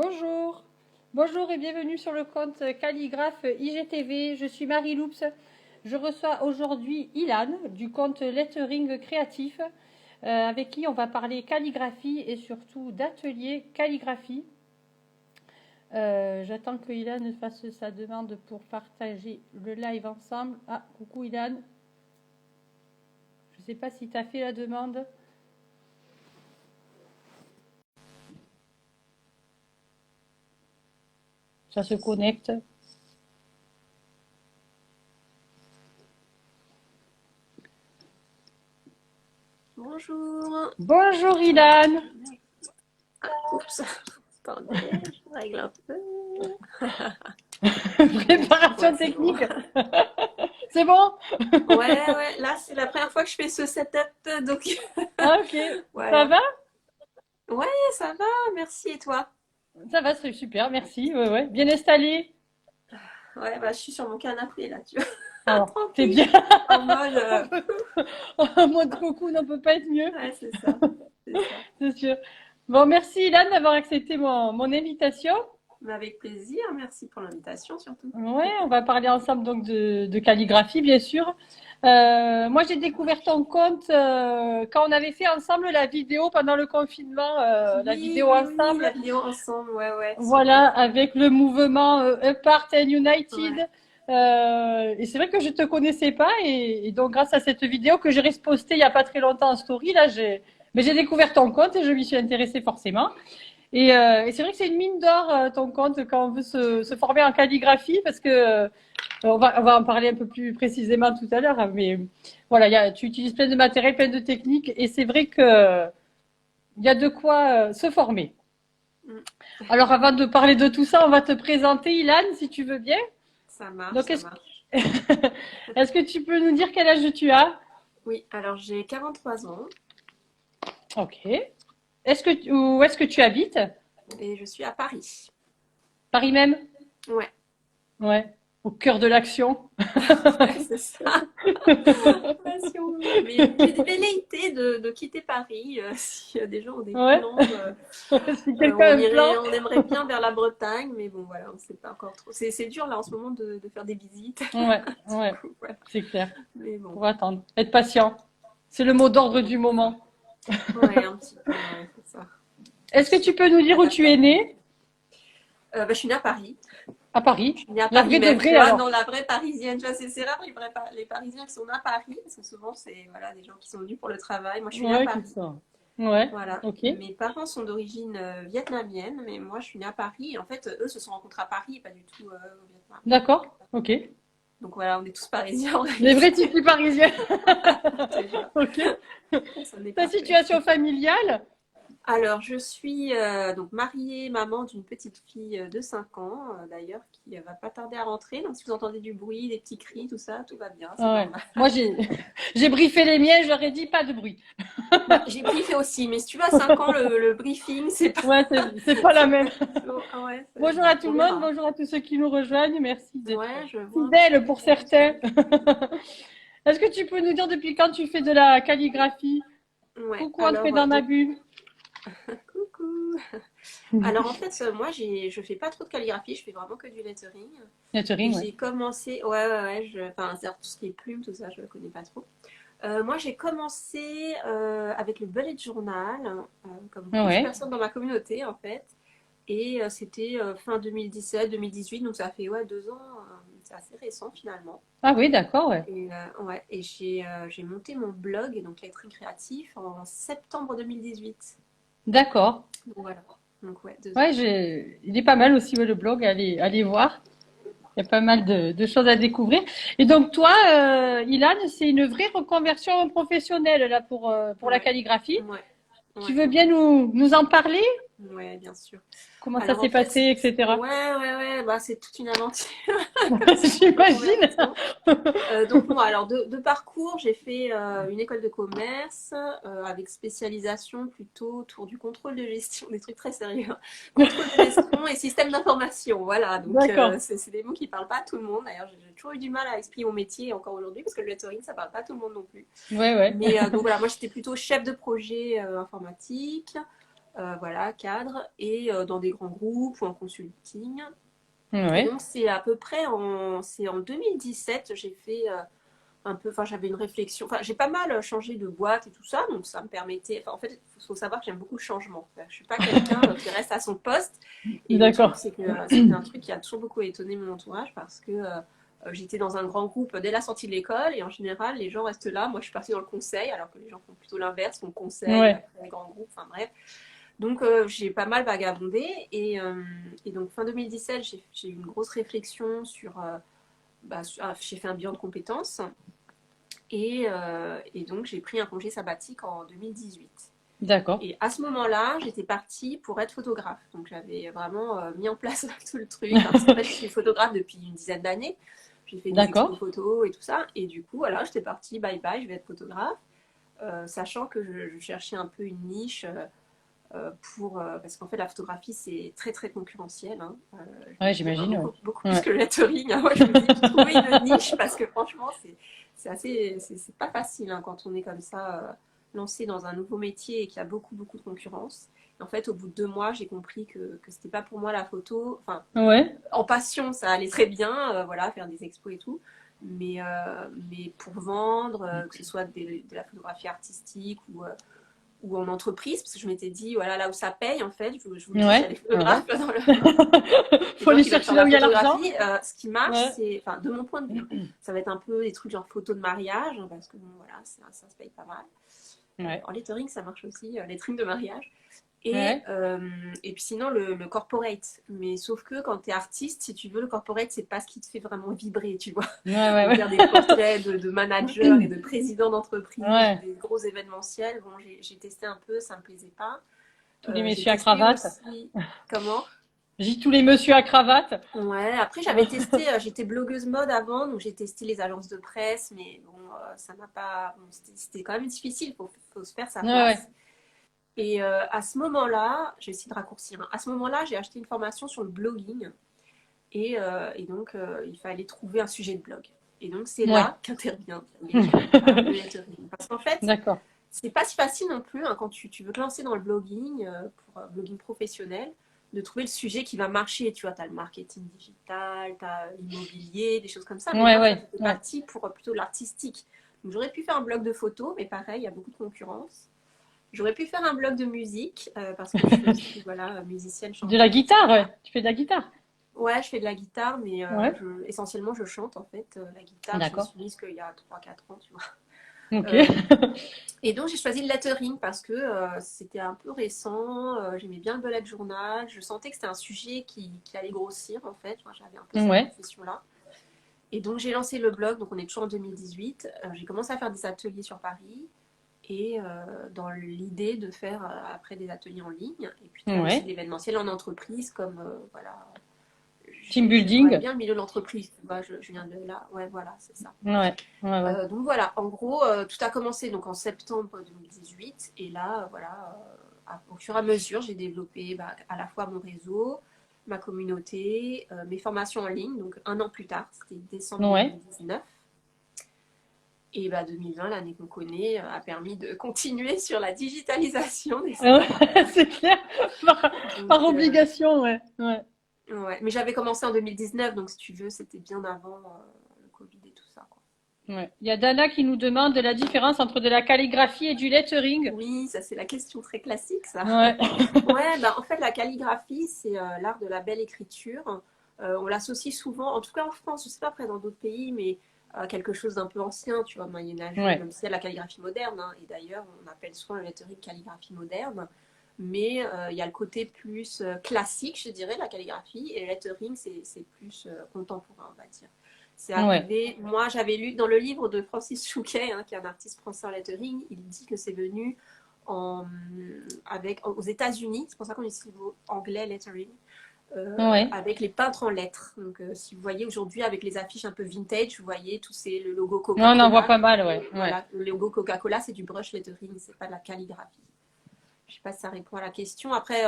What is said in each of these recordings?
Bonjour, bonjour et bienvenue sur le compte Calligraphe IGTV. Je suis Marie Loups. Je reçois aujourd'hui Ilan du compte Lettering Créatif avec qui on va parler calligraphie et surtout d'atelier calligraphie. J'attends que Ilan fasse sa demande pour partager le live ensemble. Ah, coucou Ilan. Je ne sais pas si tu as fait la demande. Ça se connecte. Bonjour. Bonjour Ilan. Oups. Attendez, je règle un peu. Préparation Ouais, c'est bon. technique. C'est bon? Ouais, là c'est la première fois que je fais ce setup, donc Ah, ok. Ça voilà. va? Ouais, ça va, merci. Et toi? Ça va, c'est super, merci. Ouais, ouais. Bien installé? Ouais, bah je suis sur mon canapé là, tu vois. Alors, c'est Tranquille, bien. en mode. Un mode coco ne peut pas être mieux, Ouais, c'est ça. C'est ça. c'est sûr. Bon, merci Ilan d'avoir accepté mon invitation. Mais avec plaisir, merci pour l'invitation surtout. Ouais, on va parler ensemble donc de calligraphie, bien sûr. Moi, j'ai découvert ton compte quand on avait fait ensemble la vidéo pendant le confinement, la Oui, vidéo oui, oui, ensemble. la vidéo ensemble, ouais, Voilà, super. avec le mouvement Apart and Ouais. United. Et c'est vrai que je te connaissais pas et donc grâce à cette vidéo que j'ai repostée il y a pas très longtemps en story, là j'ai découvert ton compte et je m'y suis intéressée forcément. Et c'est vrai que c'est une mine d'or ton compte quand on veut se former en calligraphie parce que on va en parler un peu plus précisément tout à l'heure, hein, mais voilà, tu utilises plein de matériel, plein de techniques et c'est vrai que il y a de quoi se former. Mm. Alors, avant de parler de tout ça, on va te présenter, Ilan, si tu veux bien. Ça marche, Donc, ça est-ce marche. est-ce que tu peux nous dire quel âge tu as? Oui, alors j'ai 43 ans Ok. Où est-ce que tu habites? et je suis à Paris. Paris même? Ouais, Ouais. Au cœur de l'action. ouais, c'est ça. Ouais, si on veut. Mais j'ai des velléités de quitter Paris. Si des gens ont des Ouais. plans, Si quelqu'un a un plan. on aimerait bien vers la Bretagne, mais bon, voilà, on ne sait pas encore trop. C'est dur là en ce moment de faire des visites. Ouais, Du ouais. coup, voilà. C'est clair. Mais bon, Faut attendre. Être patient. C'est le mot d'ordre ouais, du c'est ça. moment. Ouais, un petit peu, ouais, c'est ça. Est-ce que tu peux nous dire où tu es Adaptable. né? Bah, je suis née à Paris. À Je Paris. suis née à La Paris vraie de même, tu vraie, vois, alors. non, la vraie parisienne. Tu vois, c'est rare les Parisiens qui sont nés à Paris, parce que souvent, c'est voilà, des gens qui sont venus pour le travail. Moi, je suis née à Ouais, qui Paris. ça. Ouais. Voilà. Ok. Mes parents sont d'origine vietnamienne, mais moi, je suis née à Paris. Et en fait, eux se sont rencontrés à Paris et pas du tout au Vietnam. D'accord. Ok. Donc voilà, on est tous parisiens en Les vrais réalité. types parisiens. Déjà, Ok. ça n'est Ta pas fait. situation familiale? Alors, je suis donc mariée, maman d'une petite fille de 5 ans, d'ailleurs, qui va pas tarder à rentrer. Donc, si vous entendez du bruit, des petits cris, tout ça, tout va bien, c'est Ah ouais. normal. Moi, j'ai briefé les miens, je leur ai dit pas de bruit. Bah, j'ai briefé aussi, mais si tu vois, à 5 ans, le briefing, c'est pas, Ouais, c'est pas la c'est pas même. toujours. Ah ouais, Bonjour bon, à tout on le monde, verra. bonjour à tous ceux qui nous rejoignent. Merci d'être Ouais, je vois. fidèles pour certains. Est-ce que tu peux nous dire depuis quand tu fais de la calligraphie? Ouais, Coucou, entrez alors, dans ma bulle. coucou. Alors, en fait, moi, je fais pas trop de calligraphie, je fais vraiment que du lettering. Et Lettering, ouais. j'ai commencé, ouais, enfin, c'est-à-dire tout ce qui est plume, tout ça, je ne connais pas trop. Moi, j'ai commencé avec le bullet journal, comme beaucoup de Ouais. personnes dans ma communauté, en fait. Et c'était fin 2017-2018, donc ça fait ouais, 2 ans, c'est assez récent finalement. Ah oui, d'accord, ouais. Et, ouais, et j'ai monté mon blog, donc Lettering Créatif, en septembre 2018. D'accord. Donc voilà, donc ouais, 2 ans. Ouais, il est pas mal aussi, ouais, le blog, allez voir. Il y a pas mal de choses à découvrir. Et donc toi, Ilan, c'est une vraie reconversion professionnelle là pour la Ouais, calligraphie. ouais, Tu ouais, veux bien complètement. nous en parler? Ouais, bien sûr. Comment ça Alors en s'est fait, passé, etc. ouais, bah c'est toute une aventure, comme toute J'imagine. reconversion. Donc moi, alors de parcours, j'ai fait une école de commerce avec spécialisation plutôt autour du contrôle de gestion, des trucs très sérieux. Contrôle de gestion et système d'information, voilà. Donc D'accord. c'est des mots qui parlent pas à tout le monde. D'ailleurs, j'ai toujours eu du mal à exprimer mon métier encore aujourd'hui parce que le lettering, ça parle pas à tout le monde non plus. Ouais, ouais. Mais donc voilà, moi j'étais plutôt chef de projet informatique. voilà, cadre, et dans des grands groupes ou en consulting. Et Ouais. donc, c'est à peu près c'est en 2017, j'ai fait un peu, enfin, j'avais une réflexion, enfin, j'ai pas mal changé de boîte et tout ça, donc ça me permettait, enfin, en fait, il faut savoir que j'aime beaucoup le changement. Je suis pas quelqu'un qui reste à son poste, et le truc, D'accord. c'est que c'était un truc qui a toujours beaucoup étonné mon entourage parce que j'étais dans un grand groupe dès la sortie de l'école, et en général, les gens restent là. Moi, je suis partie dans le conseil, alors que les gens font plutôt l'inverse, font conseil, Ouais. après les grands groupes, enfin bref. Donc, j'ai pas mal vagabondé, et donc, fin 2017, j'ai eu une grosse réflexion sur, j'ai fait un bilan de compétences. Et donc, j'ai pris un congé sabbatique en 2018. D'accord. Et à ce moment-là, j'étais partie pour être photographe. Donc, j'avais vraiment mis en place tout le truc. Parce qu'en fait, je suis photographe depuis une dizaine d'années. J'ai fait des expos D'accord. photos et tout ça. Et du coup, voilà, j'étais partie, bye bye, je vais être photographe. Sachant que je cherchais un peu une niche parce qu'en fait, la photographie, c'est très, très concurrentiel. Hein. Je Ouais, me dis, j'imagine. Ouais. beaucoup, beaucoup plus Ouais. que le lettering. Hein. Moi, je me dis, trouver une niche parce que franchement, c'est pas facile hein, quand on est comme ça, lancé dans un nouveau métier et qu'il y a beaucoup, beaucoup de concurrence. Et en fait, au bout de 2 mois, j'ai compris que c'était pas pour moi la photo. Enfin, Ouais. en passion, ça allait très bien, voilà, faire des expos et tout. Mais pour vendre, que ce soit de la photographie artistique ou en entreprise, parce que je m'étais dit, voilà, là où ça paye, en fait, je vous le dis, il y a Ouais. des Ouais. photographes des Faut gens aller qui veulent faire chercher de là la où il y a l'argent. photographie. Ce qui marche, Ouais. c'est, enfin, de mon point de vue, hein, ça va être un peu des trucs genre photos de mariage, hein, parce que bon, voilà, ça se paye pas mal. Ouais. En lettering, ça marche aussi, lettering de mariage. Et, Ouais. euh, et puis sinon, le corporate. Mais sauf que quand tu es artiste, si tu veux, le corporate, c'est pas ce qui te fait vraiment vibrer, tu vois. Ouais. Ouais. Donc Ouais. faire des portraits de managers et de présidents d'entreprise ou Ouais. des gros événementiels, bon, j'ai testé un peu, ça me plaisait pas. Tous les J'ai messieurs à testé cravate. aussi. Comment? J'ai dit tous les messieurs à cravate. Ouais, après j'avais testé, j'étais blogueuse mode avant, donc j'ai testé les agences de presse, mais bon, ça m'a pas. Bon, c'était quand même difficile, faut se faire sa Ouais. Ouais. place. Et à ce moment-là, j'ai essayé de raccourcir, hein. À ce moment-là, j'ai acheté une formation sur le blogging, et donc il fallait trouver un sujet de blog. Et donc c'est Ouais. là qu'intervient le lettering. Parce qu'en fait, D'accord. c'est pas si facile non plus hein, quand tu veux te lancer dans le blogging, pour blogging professionnel, de trouver le sujet qui va marcher. Tu vois, tu as le marketing digital, tu as l'immobilier, des choses comme ça. Mais Ouais. moi, ça Ouais. faisait Ouais. partie pour plutôt de l'artistique. Donc j'aurais pu faire un blog de photos, mais pareil, il y a beaucoup de concurrence. J'aurais pu faire un blog de musique, parce que je suis aussi voilà, musicienne, De la chanteuse, guitare. Ouais. etc. Tu fais de la guitare. Ouais, je fais de la guitare, mais Ouais. essentiellement je chante en fait. La guitare, je me D'accord. suis mise qu'il y a 3 4 ans, tu vois. Ok. Euh, et donc j'ai choisi le lettering parce que c'était un peu récent, j'aimais bien le bullet journal, je sentais que c'était un sujet qui allait grossir en fait. Moi, j'avais un peu cette Ouais. impression-là. Et donc j'ai lancé le blog, donc on est toujours en 2018. J'ai commencé à faire des ateliers sur Paris et dans l'idée de faire après des ateliers en ligne et puis de faire aussi de Ouais. l'événementiel en entreprise comme voilà. Team Je connais building. bien le milieu de l'entreprise, tu vois, je viens de là. Ouais, voilà, c'est ça. Ouais. Ouais. Ouais. Donc voilà, en gros, tout a commencé donc en septembre 2018 et là, voilà, au fur et à mesure, j'ai développé à la fois mon réseau, ma communauté, mes formations en ligne. Donc un an plus tard, c'était décembre Ouais. 2019. Et 2020, l'année qu'on connaît, a permis de continuer sur la digitalisation des Ouais, sites internet. c'est clair. Par, Donc, par obligation, ouais. Ouais. ouais. Mais j'avais commencé en 2019, donc si tu veux, c'était bien avant le Covid et tout ça, quoi. Ouais. Il y a Dana qui nous demande de la différence entre de la calligraphie et du lettering. Oui, ça c'est la question très classique, ça. Ouais. Ouais, en fait, la calligraphie, c'est l'art de la belle écriture. On l'associe souvent, en tout cas en France, je ne sais pas après dans d'autres pays, mais quelque chose d'un peu ancien, tu vois, moyenâgeux, Ouais. même si c'est la calligraphie moderne. Hein. Et d'ailleurs, on appelle souvent le lettering calligraphie moderne. Mais il y a le côté plus classique, je dirais, de la calligraphie, et le lettering, c'est plus contemporain, on va dire. C'est Ouais. arrivé, moi j'avais lu dans le livre de Francis Chouquet, hein, qui est un artiste français en lettering, il dit que c'est venu en, aux États-Unis, c'est pour ça qu'on utilise le mot anglais lettering, Ouais. avec les peintres en lettres. Donc si vous voyez aujourd'hui avec les affiches un peu vintage, vous voyez tous ces, le logo On en voit Coca-Cola. pas mal, ouais. Ouais. Voilà, le logo Coca-Cola, c'est du brush lettering, c'est pas de la calligraphie. Je sais pas si ça répond à la question. Après,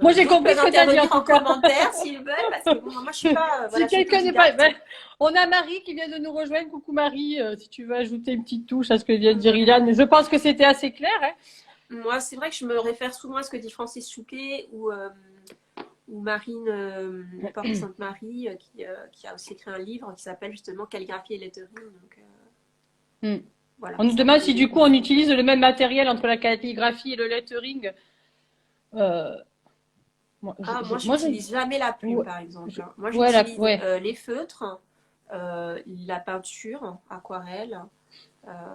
Moi, j'ai d'autres compris peuvent ce que tu as dit, en intervenir tout en cas. commentaire s'ils veulent, parce que bon, moi je suis pas, Si voilà, je suis quelqu'un n'est pas. autodidacte. Ben, on a Marie qui vient de nous rejoindre. Coucou Marie, si tu veux ajouter une petite touche à ce que vient de dire Ilan. Mais je pense que c'était assez clair. Hein. Moi, c'est vrai que je me réfère souvent à ce que dit Francis Chouquet ou Marine Porte-Sainte-Marie, qui a aussi écrit un livre qui s'appelle justement Calligraphie et lettering. Donc, Hmm. voilà, On nous ça demande peut si aider du coup on aussi. utilise le même matériel entre la calligraphie et le lettering. Euh, moi, Ah, moi, moi, j'utilise jamais la plume, ouais, par exemple, hein. Moi, ouais, j'utilise ouais. les feutres, la peinture, aquarelle,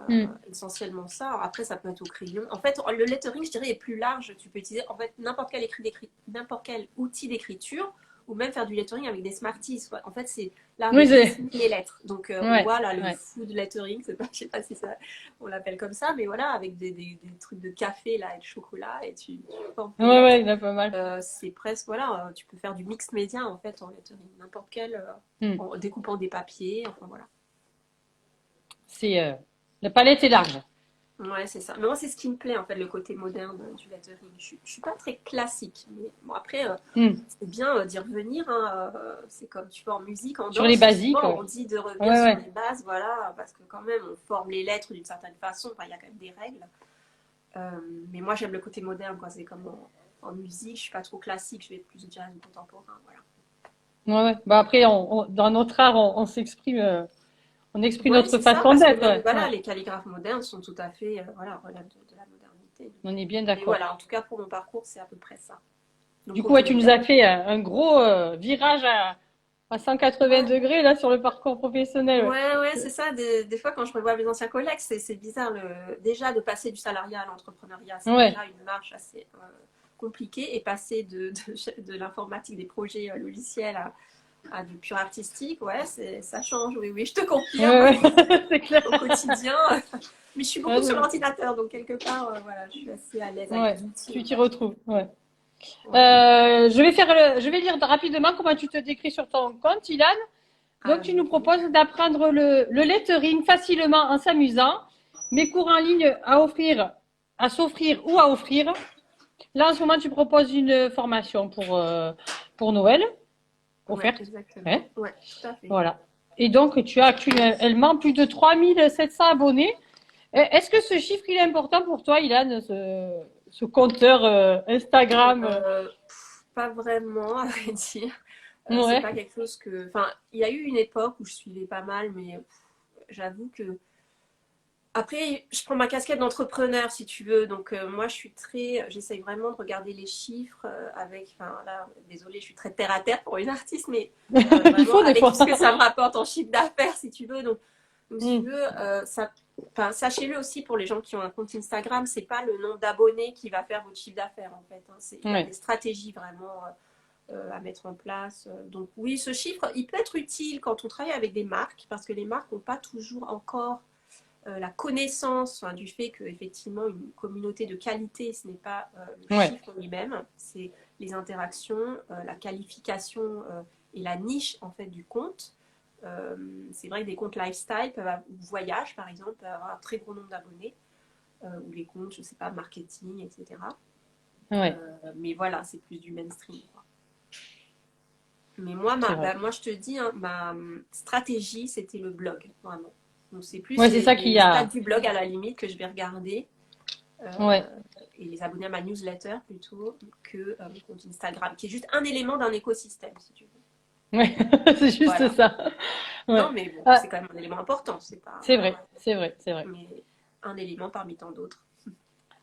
Hmm. essentiellement ça. Alors, après, ça peut être au crayon. En fait, le lettering, je dirais, est plus large. Tu peux utiliser en fait n'importe quel outil d'écriture ou même faire du lettering avec des Smarties. En fait, c'est l'art de Oui, c'est, dessiner les lettres. Donc, on ouais, voit là le ouais. food lettering, je sais pas si ça, on l'appelle comme ça, mais voilà, avec des trucs de café là et de chocolat et tu formes tes Ouais, ouais, lettres. il y en a pas mal. C'est presque, voilà, tu peux faire du mix média en fait en lettering, n'importe quel, Hmm. en découpant des papiers, enfin voilà. C'est, la palette est large. Ouais, c'est ça. Mais moi, c'est ce qui me plaît, en fait, le côté moderne du lettering. Je suis pas très classique. Mais bon, après, Hmm. c'est bien d'y revenir, hein. C'est comme, tu vois, en musique, en Sur les danse, basiques, souvent, ouais. on dit de revenir Ouais, sur ouais. les bases, voilà, parce que quand même, on forme les lettres d'une certaine façon. Enfin, il y a quand même des règles. Euh, mais moi, j'aime le côté moderne, quoi. C'est comme en musique, je suis pas trop classique, je vais être plus jazz ou contemporain, voilà. Ouais, ouais. Bah après, dans notre art, on s'exprime, on exprime Ouais, notre c'est ça, façon parce que d'être, même, ouais. voilà, Ouais. les calligraphes modernes sont tout à fait, voilà, relèvent de la modernité. On est bien Mais d'accord. voilà, en tout cas, pour mon parcours, c'est à peu près ça. Du Donc coup, ouais, côté tu nous moderne. as fait un gros virage à 180 Ouais, degrés là sur le parcours professionnel. ouais, Ouais. c'est ça. Des fois, quand je revois mes anciens collègues, c'est bizarre. Déjà, de passer du salariat à l'entrepreneuriat, c'est Ouais. déjà une marche assez compliquée. Et passer de l'informatique, des projets logiciels à du pur artistique, ouais, ça change. Oui, oui, je te Ouais, confirme ouais. C'est clair. au quotidien. Mais je suis beaucoup sur Ouais. l'ordinateur, donc quelque part, voilà, je suis assez à l'aise avec Ouais. les outils, Tu on t'y va dire. retrouves. Ouais. Ouais. Je vais lire rapidement comment tu te décris sur ton compte, Ilan. Donc, tu nous Allez-y. proposes d'apprendre le lettering facilement en s'amusant. Mes cours en ligne à s'offrir ou à offrir. Là, en ce moment, tu proposes une formation pour Noël, Ouais, offerte. exactement. Ouais, Ouais, tout à fait. voilà. Et donc, tu as actuellement plus de 3700 abonnés. Est-ce que ce chiffre, il est important pour toi, Ilan, ce compteur Instagram Pas vraiment, à vrai dire. C'est Ouais, pas quelque chose que. Enfin, il y a eu une époque où je suivais pas mal, mais j'avoue que. Après, je prends ma casquette d'entrepreneur, si tu veux. Donc, moi, je suis très. J'essaye vraiment de regarder les chiffres avec. Enfin, là, désolée, je suis très terre à terre pour une artiste, mais il vraiment faut des avec tout fois. ce que ça me rapporte en chiffre d'affaires, si tu veux. Donc, si tu Hmm. veux, enfin, sachez-le aussi pour les gens qui ont un compte Instagram, c'est pas le nombre d'abonnés qui va faire votre chiffre d'affaires, en fait, hein. Il y a Ouais, des stratégies vraiment à mettre en place. Donc oui, ce chiffre, il peut être utile quand on travaille avec des marques, parce que les marques n'ont pas toujours encore la connaissance, enfin, du fait qu'effectivement, une communauté de qualité, ce n'est pas le ouais, chiffre en lui-même, c'est les interactions, la qualification et la niche en fait du compte. C'est vrai que des comptes lifestyle, voyage par exemple, peuvent avoir un très gros nombre d'abonnés, ou les comptes, je ne sais pas, marketing, etc. ouais, Mais voilà, c'est plus du mainstream, quoi. Mais moi, c'est vrai. moi, je te dis, hein, ma stratégie, c'était le blog, vraiment. Donc, c'est plus Ouais, c'est ça qu'il y les stats a. du blog à la limite que je vais regarder Ouais, et les abonner à ma newsletter plutôt que mon compte Instagram, qui est juste un élément d'un écosystème, si tu veux. ouais, c'est juste Voilà. ça. Ouais. Non, mais bon, Ah, c'est quand même un élément important, c'est pas. c'est Voilà. vrai, c'est vrai, c'est vrai. Mais un élément parmi tant d'autres.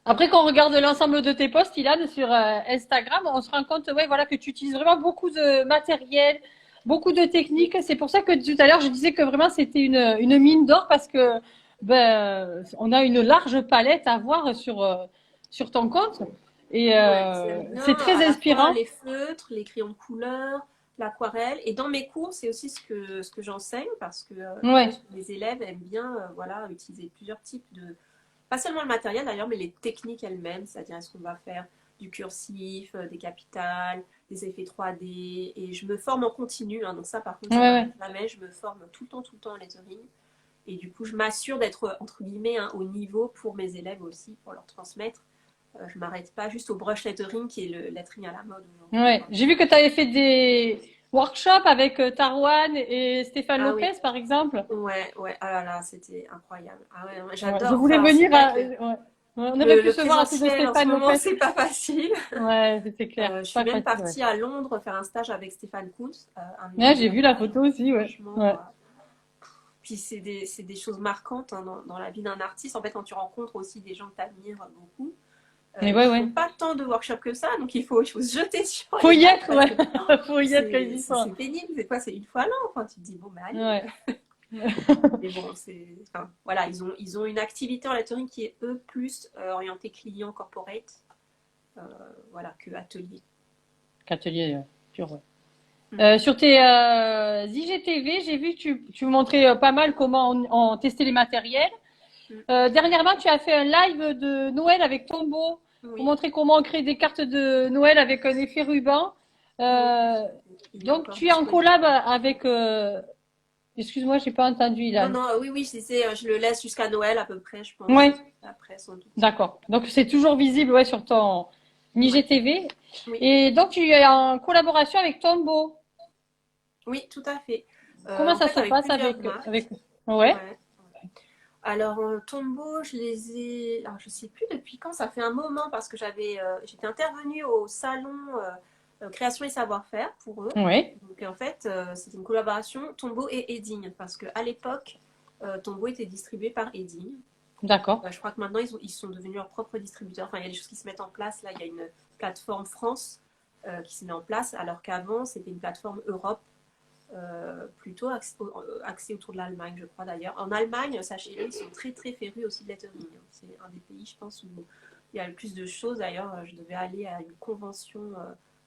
Après, quand on regarde l'ensemble de tes posts, Ilan, sur Instagram, on se rend compte, ouais, voilà, que tu utilises vraiment beaucoup de matériel, beaucoup de techniques. C'est pour ça que tout à l'heure, je disais que vraiment c'était une mine d'or parce que ben, on a une large palette à voir sur ton compte et Ouais, j'aime c'est bien très à la fois inspirant. les feutres, les crayons de couleur, l'aquarelle. Et dans mes cours, c'est aussi ce que j'enseigne parce que je Ouais, pense que les élèves aiment bien voilà, utiliser plusieurs types de, pas seulement le matériel d'ailleurs, mais les techniques elles-mêmes. C'est-à-dire, est-ce qu'on va faire du cursif, des capitales, des effets 3D. Et je me forme en continu, hein, donc ça, par contre, ouais, ça ouais. n'arrête jamais. Je me forme tout le temps en lettering. Et du coup, je m'assure d'être, entre guillemets, hein, au niveau pour mes élèves aussi, pour leur transmettre. Je m'arrête pas juste au brush lettering qui est le lettering à la mode aujourd'hui, Ouais. quoi. J'ai vu que tu avais fait des workshops avec Tarwan et Stéphane Ah Lopez, oui, par exemple. ouais, ouais, ah là là, c'était incroyable. Ah ouais, ouais, Ouais. Je j'adore. voulais Enfin, c'est venir vrai à. que Ouais. On aurait pu Le se voir à tous de présentiel en ce Stéphane moment, Lopez. c'est pas facile. Ouais, c'est clair. Je suis Pas même facile, ouais. partie à Londres faire un stage avec Stéphane Kuntz, un de mes Ouais, j'ai meilleurs vu la potes. photo aussi, ouais. Franchement, Ouais. puis c'est des choses marquantes hein, dans la vie d'un artiste. En fait, quand tu rencontres aussi des gens que tu admires beaucoup, Mais ouais, ils ouais. font pas tant de workshops que ça, donc il faut se jeter sur Faut les y dates être, parce ouais. que Faut y être quand ils y sont. c'est pénible. C'est quoi? C'est une fois l'an. Enfin, tu te dis, bon, bah allez. Ouais. Mais bon, enfin, voilà, ils ont une activité en lettering qui est, eux, plus orientée client corporate, euh, voilà, que atelier. Atelier pur, ouais. Mm. Sur tes IGTV, j'ai vu que tu montrais pas mal comment on testait les matériels. Mm. Dernièrement, tu as fait un live de Noël avec Tombow pour Oui, montrer comment on crée des cartes de Noël avec un effet ruban. oui. Euh, Il est donc, encore tu es en disponible. collab avec... excuse-moi, j'ai pas entendu, Non, Ilan. non, oui, oui, je disais, je le laisse jusqu'à Noël à peu près, je Ouais, pense. Après, sans doute. d'accord. Donc, c'est toujours visible ouais, sur ton Ouais, IGTV. oui, Et donc, tu es en collaboration avec Tombow. oui, tout à fait. Comment En ça fait, se avec passe plusieurs avec... marques. Ouais, Ouais. Alors, Tombow, je les ai. Alors, je sais plus depuis quand, ça fait un moment parce que j'étais intervenue au salon Création et Savoir-faire pour eux. ouais, Donc, en fait, c'était une collaboration Tombow et Edding parce qu'à l'époque, Tombow était distribué par Edding. d'accord. Je crois que maintenant, ils sont devenus leurs propres distributeurs. Enfin, il y a des choses qui se mettent en place. Là, il y a une plateforme France qui s'est mise en place, alors qu'avant, c'était une plateforme Europe, plutôt axée autour de l'Allemagne, je crois d'ailleurs. En Allemagne, sachez-le, ils sont très très férus aussi de lettering. C'est un des pays, je pense, où il y a le plus de choses. D'ailleurs, je devais aller à une convention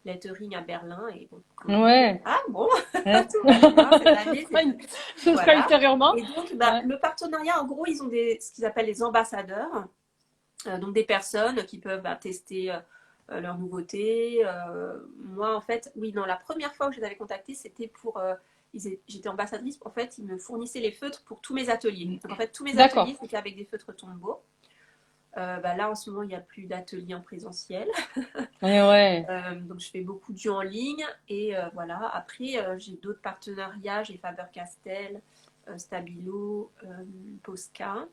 lettering à Berlin et bon, Covid. Ouais. Ah bon, Hein. tout va bien cette année. Ce sera Voilà. ultérieurement. Et donc, bah, Ouais. le partenariat, en gros, ils ont ce qu'ils appellent les ambassadeurs. Donc des personnes qui peuvent bah, tester leurs nouveautés. Moi, en fait, oui, non, la première fois que je les avais contactés, c'était pour... j'étais ambassadrice, en fait, ils me fournissaient les feutres pour tous mes ateliers. Donc, en fait, tous mes D'accord. ateliers, c'était avec des feutres Tombow. Bah, là, en ce moment, il n'y a plus d'ateliers en présentiel. Ouais, ouais. Donc, je fais beaucoup de jeux en ligne. Et voilà, après, j'ai d'autres partenariats. J'ai Faber-Castell, Stabilo, Posca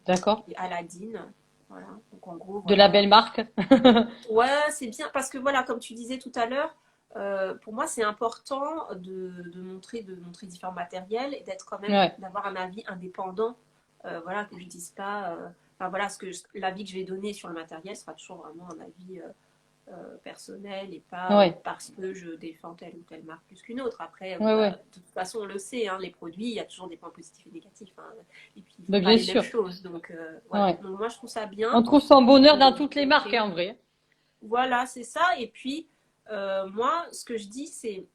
D'accord. et Aladdin. Voilà, donc en gros, De la voilà. belle marque. Ouais, c'est bien parce que voilà, comme tu disais tout à l'heure, pour moi c'est important de montrer différents matériels et d'être quand même, Ouais. d'avoir un avis indépendant. Voilà, que je dise pas, enfin voilà, l'avis que je vais donner sur le matériel sera toujours vraiment un avis personnel et pas Ouais. parce que je défends telle ou telle marque plus qu'une autre. Après, Ouais, bah, ouais. de toute façon, on le sait, hein, les produits, il y a toujours des points positifs et négatifs. Hein, et puis, ils ne Ben, font pas bien les mêmes sûr. choses. Donc, voilà. Ouais. Donc, moi, je trouve ça On bien trouve son bonheur dans de toutes les marques, hein, montrer. en vrai. Voilà, c'est ça. Et puis, moi, ce que je dis, c'est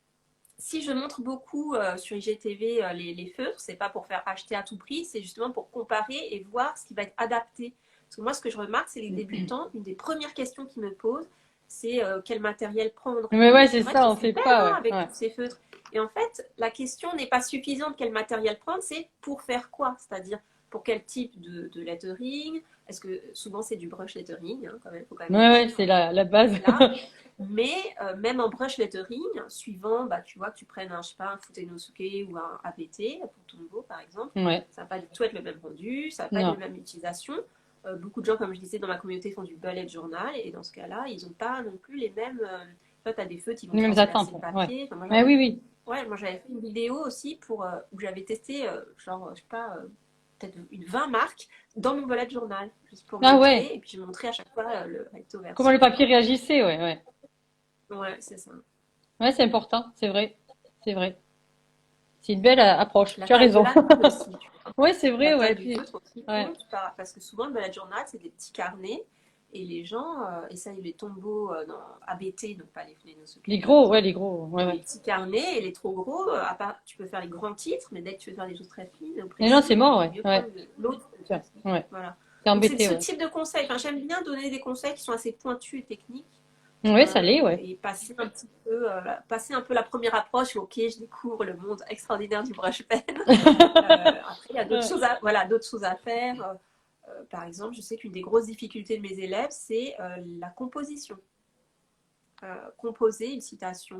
si je montre beaucoup sur IGTV les feutres, c'est pas pour faire acheter à tout prix, c'est justement pour comparer et voir ce qui va être adapté. Parce que moi, ce que je remarque, c'est les débutants, une des premières questions qu'ils me posent, c'est quel matériel prendre. Mais ouais, Et c'est c'est vrai ça, que on c'est sait bête pas, hein, ouais. avec Ouais. tous ces feutres. Et en fait, la question n'est pas suffisante quel matériel prendre, c'est pour faire quoi? C'est-à-dire pour quel type de lettering? Est-ce que souvent c'est du brush lettering, hein, quand même, faut quand même le Ouais, ouais, dire. c'est la base. Voilà. Mais même en brush lettering, suivant, bah, tu vois, que tu prennes un, je sais pas, un Futenosuke ou un ABT pour Tombow par exemple, Ouais. ça va pas du tout être le même rendu, ça va pas être la Non. même utilisation. Beaucoup de gens, comme je disais, dans ma communauté font du bullet journal et dans ce cas-là, ils n'ont pas non plus les mêmes. Toi, tu as des feutres qui vont Les mêmes transpercer attentes. le Ouais. papier. Enfin, Ouais, oui, oui. ouais, moi j'avais fait une vidéo aussi où j'avais testé, genre, je sais pas, peut-être une 20 marques dans mon bullet journal, juste pour Ah montrer. ouais. Et puis je montrais à chaque fois le recto Comment verso. le papier réagissait, ouais, ouais. Ouais, c'est ça. Ouais, c'est important, c'est vrai. C'est vrai. C'est une belle approche. La Tu as taille de raison. la feuille aussi, tu vois. Ouais, c'est La vrai, ouais. taille du Puis, feutre aussi ouais. compte, parce que souvent le bullet journal, c'est des petits carnets et les gens essayent les tombeaux dans ABT, donc pas les Funainosuke, Les par gros, ouais, exemple, les gros. Ouais, et ouais. les petits carnets et les trop gros, à part, tu peux faire les grands titres, mais dès que tu veux faire des choses très fines ou Et non, c'est précises, mort, il vaut ouais. mieux Ouais. prendre l'autre. Tiens, ouais. Voilà. T'es Donc c'est embêté, ce ouais. type de conseils. Enfin, j'aime bien donner des conseils qui sont assez pointus et techniques. Ouais, ça l'est, ouais. Et passer un peu la première approche, ok, je découvre le monde extraordinaire du brush pen. Après, il y a d'autres Ouais. choses voilà, d'autres choses à faire. Par exemple, je sais qu'une des grosses difficultés de mes élèves, c'est la composition. Composer une citation,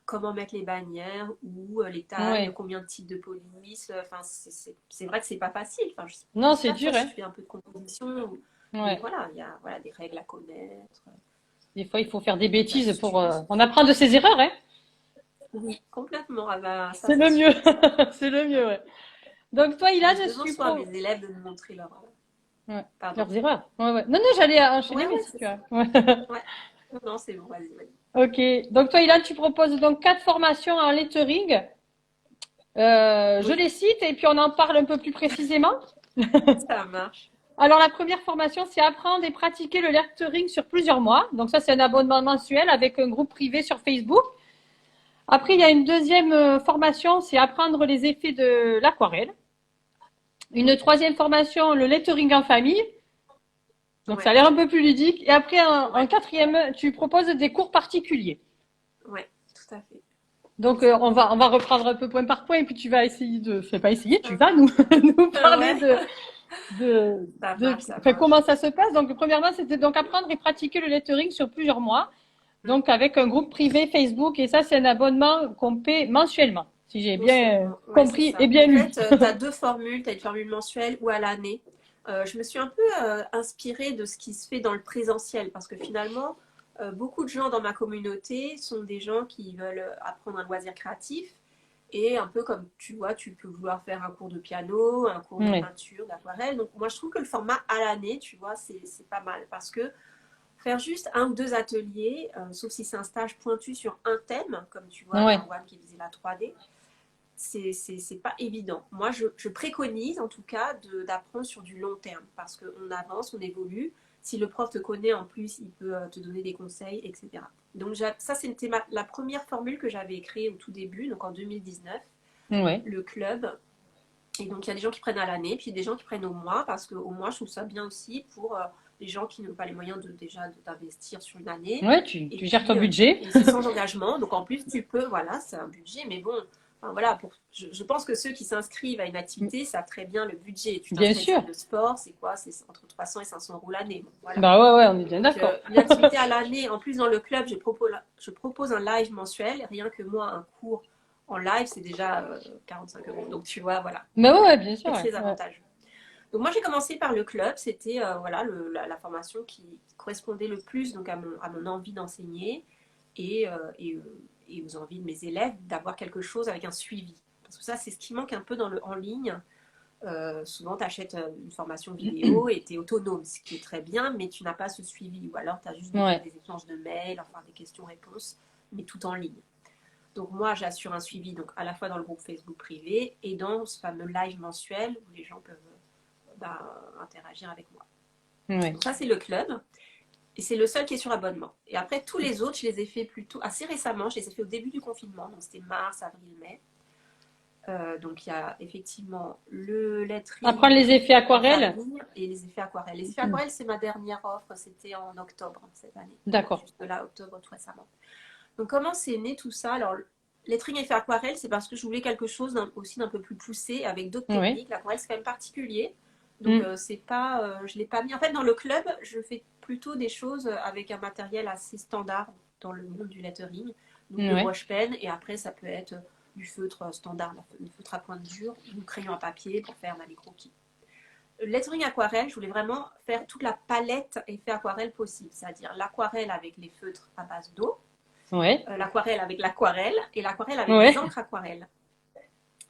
comment mettre les bannières ou les tailles, Ouais. combien de types de police. Enfin, c'est vrai que c'est pas facile. Enfin, je Non, sais c'est pas toi dur, si hein. tu fais un peu de composition. Mais Ouais. voilà, il y a voilà, des règles à connaître, Des fois, il faut faire des des bêtises pour. astuces. On apprend de ses erreurs, hein. Oui, complètement. Ah bah, ça, C'est c'est le sûr. mieux. C'est le mieux, ouais. Donc, toi, Ilan, Je je demande suis souvent à pro. mes élèves de me montrer leur... Ouais. Pardon. Leurs erreurs. Ouais, ouais. Non, non, j'allais enchaîner, Ouais, mais ouais, si c'est tu ça. as. Ouais. Ouais. Non, non, c'est bon, vas-y, vas-y. Ok. Donc, toi, Ilan, tu proposes donc 4 formations en lettering. Je Oui, les cite et puis on en parle un peu plus précisément. ça marche. Alors, la première formation, c'est apprendre et pratiquer le lettering sur plusieurs mois. Donc, ça, c'est un abonnement mensuel avec un groupe privé sur Facebook. Après, il y a une deuxième formation, c'est apprendre les effets de l'aquarelle. Une Oui, troisième formation, le lettering en famille. Donc, ça a ouais, l'air un peu plus ludique. Et après, en ouais, quatrième, tu proposes des cours particuliers. ouais, tout à fait. Oui, Donc, c'est on bien. va reprendre un peu point par point et puis tu vas essayer de, je sais pas essayer, tu Ça vas nous, marche. nous parler Ouais, ça marche, ça enfin, comment marche. ça se passe. Donc, premièrement, c'était donc apprendre et pratiquer le lettering sur plusieurs mois. Mm. Donc, avec un groupe privé Facebook. Et ça, c'est un abonnement qu'on paie mensuellement, si j'ai bien Mensuellement, ouais, c'est compris et ça. bien En lu. fait, tu as deux formules. Tu as une formule mensuelle ou à l'année. Je me suis un peu inspirée de ce qui se fait dans le présentiel parce que finalement, beaucoup de gens dans ma communauté sont des gens qui veulent apprendre un loisir créatif et un peu comme tu vois, tu peux vouloir faire un cours de piano, un cours de Oui, peinture, d'aquarelle. Donc moi, je trouve que le format à l'année, tu vois, c'est pas mal parce que faire juste un ou deux ateliers, sauf si c'est un stage pointu sur un thème, comme tu vois ouais, Marwan qui faisait la 3D, c'est pas évident. Moi, je préconise en tout cas d'apprendre sur du long terme parce qu'on avance, on évolue. Si le prof te connaît en plus, il peut te donner des conseils, etc. Donc ça, c'était la première formule que j'avais créée au tout début, donc en 2019, ouais. le club. Et donc il y a des gens qui prennent à l'année, puis des gens qui prennent au mois, parce qu'au mois, je trouve ça bien aussi pour les gens qui n'ont pas les moyens d'investir sur une année. Ouais, Et tu gères ton puis, budget. et c'est sans engagement. Donc en plus, tu peux, voilà, c'est un budget, mais bon, enfin, voilà, je pense que ceux qui s'inscrivent à une activité savent très bien le budget. Tu Bien t'inscris à une sûr. salle de sport, c'est quoi? C'est entre 300 et 500 euros l'année. Bon, voilà. Bah ouais, ouais, on est bien Donc, d'accord. une activité à l'année, en plus dans le club, je propose un live mensuel. Rien que moi, un cours en live, c'est déjà 45 euros. Donc, tu vois, voilà, Bah ouais, ouais, bien sûr, c'est ouais. très Ouais. avantageux. Donc moi j'ai commencé par le club, c'était voilà la formation qui correspondait le plus donc à mon envie d'enseigner et aux envies de mes élèves d'avoir quelque chose avec un suivi. Parce que ça c'est ce qui manque un peu dans le en ligne. Souvent tu achètes une formation vidéo et tu es autonome, ce qui est très bien, mais tu n'as pas ce suivi. Ou alors tu as juste Ouais. des échanges de mails, enfin des questions-réponses, mais tout en ligne. Donc moi, j'assure un suivi donc à la fois dans le groupe Facebook privé et dans ce fameux live mensuel où les gens peuvent interagir avec moi. Ouais. Donc ça, c'est le club. Et c'est le seul qui est sur abonnement. Et après, tous les autres, je les ai fait plutôt assez récemment. Je les ai fait au début du confinement. Donc c'était mars, avril, mai. Donc il y a effectivement le Apprendre lettering les effets en aquarelles. famille et les effets aquarelles. Les effets aquarelles, c'est ma dernière offre. C'était en octobre cette année. D'accord. Juste là, octobre tout récemment. Donc comment c'est né tout ça? Alors lettering effet aquarelle, c'est parce que je voulais quelque chose aussi d'un peu plus poussé avec d'autres Ouais. techniques. L'aquarelle, c'est quand même particulier. Donc Mm. c'est pas, je l'ai pas mis. En fait, dans le club, je fais plutôt des choses avec un matériel assez standard dans le monde du lettering. Donc le Ouais. wash pen et après ça peut être du feutre standard, du feutre à pointe dure, du crayon à papier pour faire les croquis. Le lettering aquarelle, je voulais vraiment faire toute la palette effet aquarelle possible, c'est-à-dire l'aquarelle avec les feutres à base d'eau, Ouais. l'aquarelle avec l'aquarelle et l'aquarelle avec des Ouais. encres aquarelles.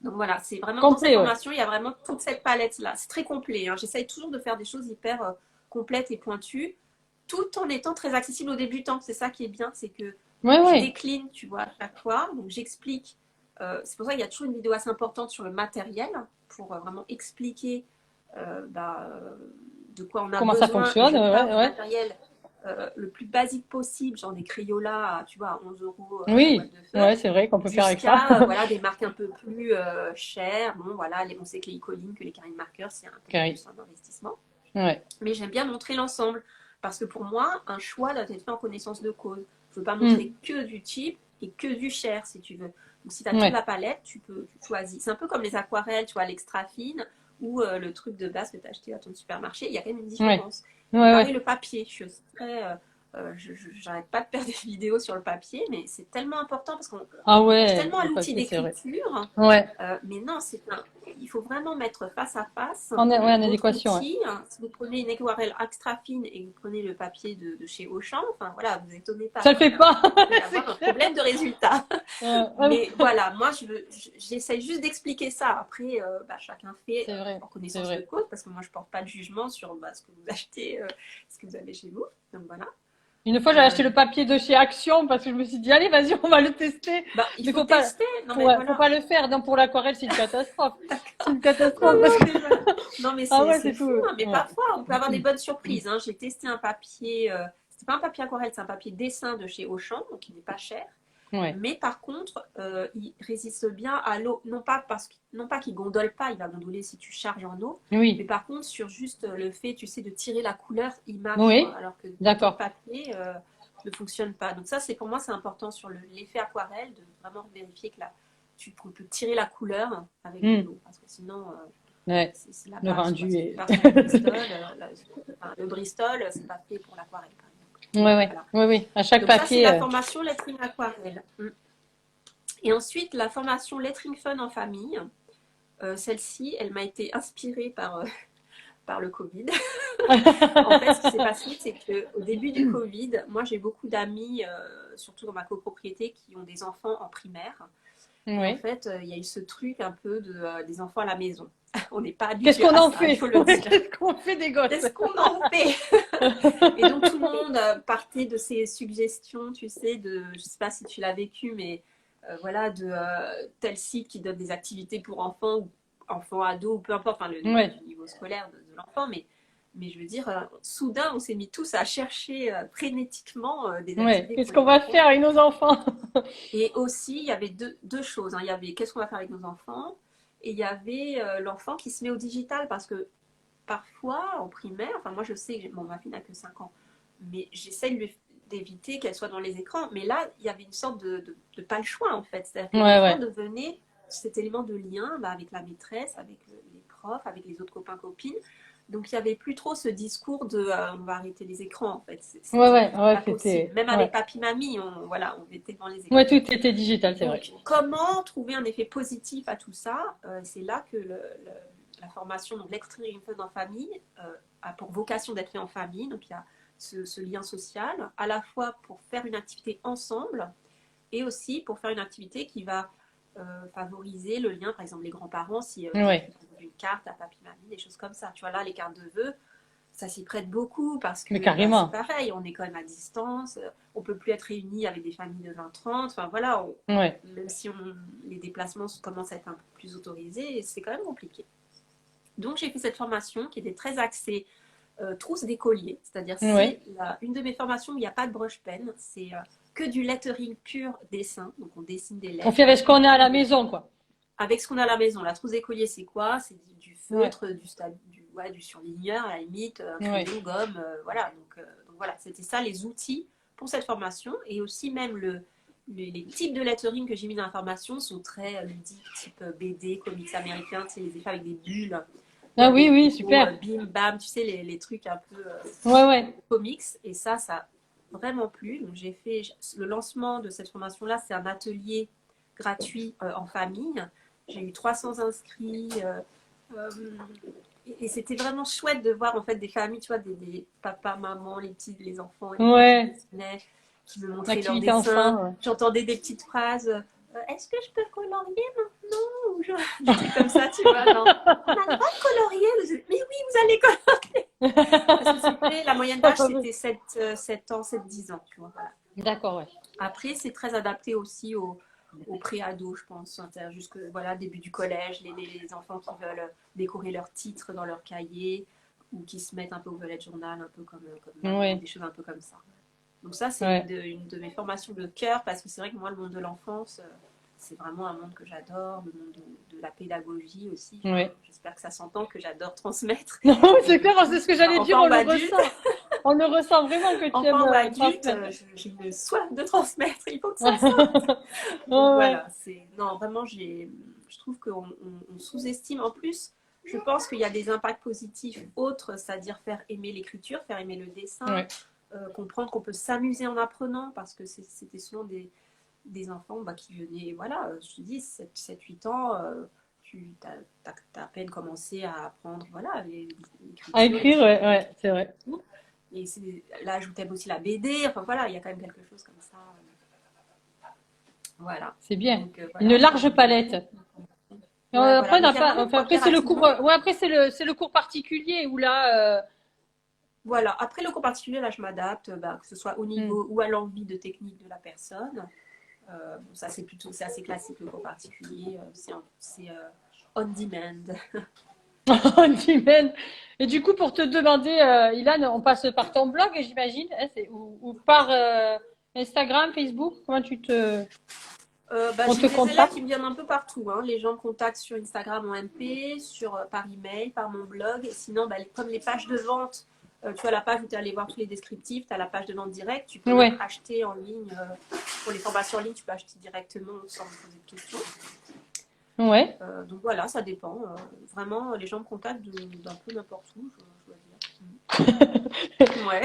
Donc voilà, c'est vraiment dans cette Complet, ouais. formation, il y a vraiment toute cette palette-là. C'est très complet. Hein. J'essaye toujours de faire des choses hyper complètes et pointues, tout en étant très accessible aux débutants. C'est ça qui est bien, c'est que Ouais, je ouais. décline, tu vois, à chaque fois. Donc j'explique. C'est pour ça qu'il y a toujours une vidéo assez importante sur le matériel pour vraiment expliquer de quoi on a Comment ça besoin. Et fonctionne, je pars ouais, du ouais. matériel le plus basique possible, genre des Crayolas, tu vois, à 11 euros la boîte Oui. de Ouais, feutres, c'est vrai qu'on peut faire avec ça. jusqu'à voilà, des marques un peu plus chères. Bon, voilà, on sait que les Icoline, que les Carine Marker, c'est un peu Carré. plus un investissement. Ouais. Mais j'aime bien montrer l'ensemble. Parce que pour moi, un choix doit être fait en connaissance de cause. Je ne veux pas montrer Mm. que du cheap et que du cher, si tu veux. Donc, si tu as toute Ouais. la palette, tu choisis. C'est un peu comme les aquarelles, tu vois, l'extra fine ou le truc de base que tu as acheté à ton supermarché. Il y a quand même une Ouais. différence. Ouais, Et ouais. pareil, le papier. Je suis aussi très j'arrête pas de perdre des vidéos sur le papier, mais c'est tellement important parce qu'on Ah pense ouais, tellement à le l'outil papier, c'est vrai. d'écriture, Ouais, mais non, il faut vraiment mettre face à face ouais, en votre adéquation, ouais. outil. Si vous prenez une aquarelle extra fine et que vous prenez le papier de chez Auchan, enfin voilà, vous étonnez pas, Ça le quoi. fait pas, Vous pouvez c'est avoir un clair. problème de résultat. Ouais, Mais voilà, moi, j'essaye juste d'expliquer ça. Après, chacun fait c'est vrai, en c'est connaissance de vrai. cause, parce que moi, je porte pas de jugement sur ce que vous achetez, ce que vous avez chez vous. Donc voilà. Une fois, j'ai Euh, acheté le papier de chez Action parce que je me suis dit, allez, vas-y, on va le tester. il Mais faut tester. Non, mais faut voilà. pas le faire. Non, pour l'aquarelle, c'est une catastrophe. C'est D'accord. une Non, catastrophe parce non, que, mais voilà. Non, mais ah ouais, c'est c'est fou, tout. hein. Mais Ouais. parfois, on peut avoir des bonnes surprises, hein. J'ai testé un papier, c'était pas un papier aquarelle, c'est un papier dessin de chez Auchan, donc il n'est pas cher. Ouais. Mais par contre, il résiste bien à l'eau. Non pas qu'il gondole pas, il va gondoler si tu charges en eau. Mais Oui. par contre, sur juste le fait, tu sais, de tirer la couleur, il marche, quoi. Oui. Alors que d'autres D'accord. papiers ne fonctionnent pas. Donc ça, pour moi, c'est important sur l'effet aquarelle, de vraiment vérifier que tu peux tirer la couleur avec de Hmm. l'eau. Parce que sinon, Ouais. c'est la Le base, quoi. rendu Si tu est. pars sur du Bristol, le Bristol, c'est pas fait pour l'aquarelle, par exemple. Ouais, ouais. Voilà. Oui, oui. À chaque Donc ça, c'est papier. la formation lettering aquarelle. Et ensuite, la formation Lettering Fun en famille. Celle-ci, elle m'a été inspirée par le Covid. En fait, ce qui s'est passé, c'est qu'au début du Covid, moi j'ai beaucoup d'amis, surtout dans ma copropriété, qui ont des enfants en primaire. Et en Oui. fait, il y a eu ce truc un peu des enfants à la maison. On n'est pas Qu'est-ce habitué qu'on à en ça, il fait? faut le dire. Qu'est-ce qu'on fait des gosses? Qu'est-ce qu'on en fait? Et donc tout le monde partait de ces suggestions, tu sais, je sais pas si tu l'as vécu, mais voilà, de tel site qui donne des activités pour enfants, ou enfants, ados, ou peu importe, enfin, Ouais. du niveau scolaire de l'enfant, mais je veux dire, soudain, on s'est mis tous à chercher frénétiquement des Ouais. activités Qu'est-ce pour les qu'on va enfants. faire avec nos enfants? Et aussi, il y avait deux choses, hein. Il y avait qu'est-ce qu'on va faire avec nos enfants, et il y avait l'enfant qui se met au digital, parce que parfois, en primaire, enfin moi je sais que ma fille n'a que 5 ans, mais j'essaie d'éviter qu'elle soit dans les écrans. Mais là, il y avait une sorte de pas le choix en fait. C'est-à-dire que Ouais, l'écran ouais. devenait cet élément de lien avec la maîtresse, avec les profs, avec les autres copains, copines. Donc il n'y avait plus trop ce discours de on va arrêter les écrans en fait. Ouais, C'était ouais, ouais, pas possible. c'était. Même Ouais. avec papy, mamie, on était devant les écrans. Ouais, tout était digital, c'est vrai. Donc, comment trouver un effet positif à tout ça? C'est là que la formation, donc Lettering Fun en famille, a pour vocation d'être fait en famille. Donc, il y a ce lien social, à la fois pour faire une activité ensemble et aussi pour faire une activité qui va favoriser le lien, par exemple, les grands-parents, si Ouais. une carte à papy, mamie, des choses comme ça. Tu vois, là, les cartes de vœux, ça s'y prête beaucoup parce Mais que c'est carrément. pareil, on est quand même à distance, on peut plus être réunis avec des familles de 20-30, enfin voilà, Ouais. même si les déplacements commencent à être un peu plus autorisés, c'est quand même compliqué. Donc j'ai fait cette formation qui était très axée trousse d'écolier, c'est-à-dire Ouais. c'est une de mes formations où il n'y a pas de brush pen, c'est que du lettering pur dessin, donc on dessine des On fait lettres avec ce qu'on a à la maison, quoi. avec ce qu'on a à la maison. La trousse d'écolier, c'est quoi? C'est du Ouais. feutre, du surligneur, à la limite, un Ouais. crayon, gomme, voilà. Donc voilà, c'était ça les outils pour cette formation. Et aussi même les types de lettering que j'ai mis dans la formation sont très ludiques, type BD, comics américains, tu sais, les effets avec des bulles, ou Ah oui, avec des oui, gros super. bim bam, tu sais, les trucs un peu Ouais, ouais. comics. Et ça a vraiment plu. Donc j'ai fait le lancement de cette formation-là, c'est un atelier gratuit en famille. J'ai eu 300 inscrits. Euh, et c'était vraiment chouette de voir en fait des familles, tu vois, des papas, mamans, les enfants, les petits qui Ouais. dessinaient, qui me montraient leurs L'activité dessins. ensemble. J'entendais des petites phrases. Est-ce que je peux colorier maintenant? Des trucs comme ça, tu vois. Genre, on a le droit de colorier. Mais oui, vous allez colorier. Parce que c'était, la moyenne d'âge, c'était 7 ans, 7-10 ans, tu vois. Voilà. D'accord, ouais. Après, c'est très adapté aussi au pré-ado, je pense. Jusque voilà, début du collège, les enfants qui veulent décorer leurs titres dans leur cahier ou qui se mettent un peu au bullet journal, un peu comme maman, Ouais. des choses un peu comme ça. Donc ça, c'est Ouais. une de mes formations de cœur parce que c'est vrai que moi, le monde de l'enfance, c'est vraiment un monde que j'adore, le monde de la pédagogie aussi. Enfin, Ouais. j'espère que ça s'entend que j'adore transmettre. Non, c'est clair, c'est ce que j'allais dire, Enfant on ou le adulte, ressent. On le ressent vraiment que tu aimes enfant ou adulte, transmettre. j'ai une soif de transmettre. Il faut que ça sorte. Donc Ouais, ouais. voilà, non, vraiment, je trouve qu'on sous-estime. En plus, je pense qu'il y a des impacts positifs autres, c'est-à-dire faire aimer l'écriture, faire aimer le dessin, Ouais. comprendre qu'on peut s'amuser en apprenant, parce que c'était souvent des enfants qui venaient, voilà, je te dis, 7-8 ans, tu as à peine commencé à apprendre, voilà, À l'écriture, écrire, ouais, ouais, c'est vrai. et là, je t'aime aussi la BD, enfin voilà, il y a quand même quelque chose comme ça. Voilà. C'est bien. Donc, Une voilà, large palette. ouais, voilà. Après, on Donc, n'a il y a pas, vraiment de enfin, quoi après, plaire c'est à le tout le cours, monde. ouais, après, c'est le cours particulier où là, Voilà. Après, le cours particulier, là, je m'adapte, que ce soit au hmm. niveau ou à l'envie de technique de la personne. Bon, ça, c'est assez classique, le cours particulier. C'est on demand. On dit même. Et du coup, pour te demander, Ilan, on passe par ton blog, j'imagine, hein, ou par Instagram, Facebook, comment on J'ai te des élèves contacte? qui me viennent un peu partout, hein. Les gens me contactent sur Instagram en MP, par email, par mon blog. Et sinon, comme les pages de vente, tu as la page où tu es allé voir tous les descriptifs, tu as la page de vente directe, tu peux même Ouais, acheter en ligne. Pour les formations en ligne, tu peux acheter directement sans me poser de questions. ouais. Donc voilà, ça dépend. Vraiment, les gens me contactent d'un peu n'importe où, je dois dire. Ouais.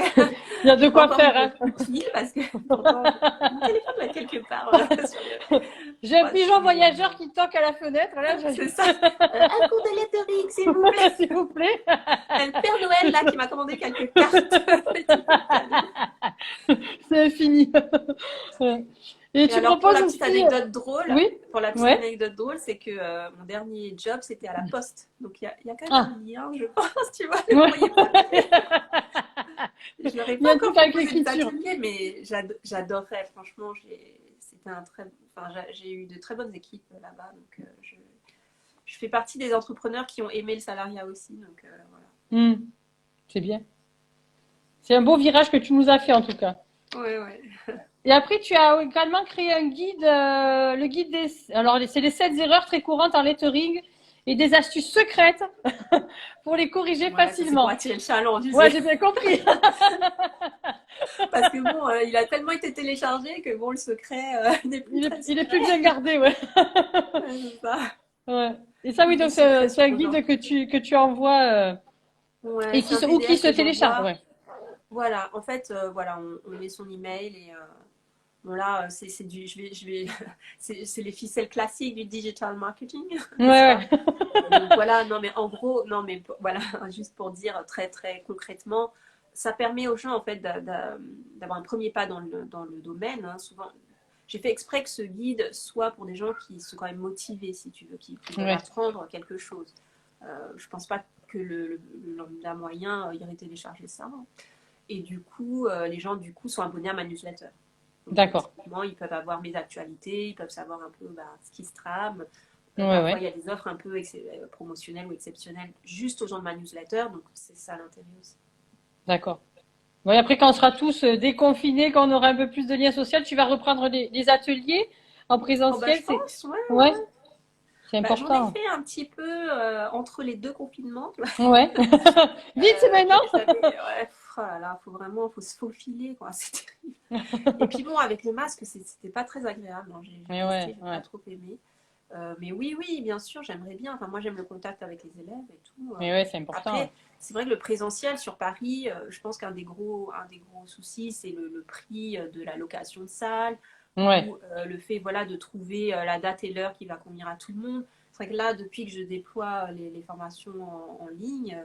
Il y a de J'ai pas quoi encore mis faire, mon hein. coup de fil parce que pourtant, mon téléphone va être quelque part sur J'ai un pigeon mais voyageur qui toque à la fenêtre, là, c'est ça. Un cours de lettres, s'il vous plaît. s'il vous plaît. Le Père Noël là qui m'a commandé quelques cartes, petit peu de cadeaux. C'est infini. Ouais. Et Et tu alors pour proposes la petite aussi, anecdote drôle, oui, ouais. c'est que mon dernier job c'était à la Poste. Donc il y a quand même Ah, un lien, je pense, tu vois, le ouais. courrier papier. Je leur ai Il y a pas un encore truc avec proposé des l'écriture. ateliers, mais j'adorerais. Franchement, j'ai eu de très bonnes équipes là-bas. Donc, je fais partie des entrepreneurs qui ont aimé le salariat aussi. Donc, voilà. C'est bien. C'est un beau virage que tu nous as fait en tout cas. Ouais, ouais. Et après, tu as également créé un guide, le guide des. Alors, c'est les 7 erreurs très courantes en lettering et des astuces secrètes pour les corriger Ouais, ça c'est pour facilement. attirer le chaland, tu Ouais, sais. j'ai bien compris. Parce que bon, il a tellement été téléchargé que bon, le secret n'est plus très Il est plus secret. bien gardé, ouais. Ouais, c'est ça. Ouais. Et ça, oui, Il est donc secret c'est un aux gens. guide que tu envoies Ouais, et c'est un ou qui PDF se que télécharge, j'envoie. ouais. Voilà, en fait, voilà, on met son email et bon là, c'est les ficelles classiques du digital marketing, Ouais, n'est-ce pas? ouais. Donc voilà, non mais en gros, non mais voilà, juste pour dire très très concrètement, ça permet aux gens en fait d'avoir un premier pas dans le domaine, hein. Souvent, j'ai fait exprès que ce guide soit pour des gens qui sont quand même motivés, si tu veux, qui veulent Ouais. apprendre quelque chose. Je pense pas que le lambda moyen irait télécharger ça, hein. Et du coup, les gens du coup sont abonnés à ma newsletter. Donc D'accord. typiquement, ils peuvent avoir mes actualités, ils peuvent savoir un peu ce qui se trame. Ouais, Parfois, ouais. il y a des offres un peu promotionnelles ou exceptionnelles juste aux gens de ma newsletter, donc c'est ça l'intérêt aussi. D'accord. Bon, et après, quand on sera tous déconfinés, quand on aura un peu plus de lien social, tu vas reprendre des ateliers en Oh bah présentiel, je c'est pense, ouais, ouais, ouais. c'est J'en ai important. fait un petit peu entre les deux confinements, tu vois. Ouais. Vite, c'est maintenant. Ouais, oh là là, faut se faufiler, quoi, c'est terrible. Et puis bon, avec le masque, c'était pas très agréable, hein. J'ai Mais ouais, testé, j'ai pas ouais. trop aimé. Mais oui, oui, bien sûr, j'aimerais bien. Enfin, moi, j'aime le contact avec les élèves et tout. Mais ouais, c'est important. Après, c'est vrai que le présentiel sur Paris, je pense un des gros soucis, c'est le prix de la location de salle Ouais. ou le fait, voilà, de trouver la date et l'heure qui va convenir à tout le monde. C'est vrai que là, depuis que je déploie les formations en ligne,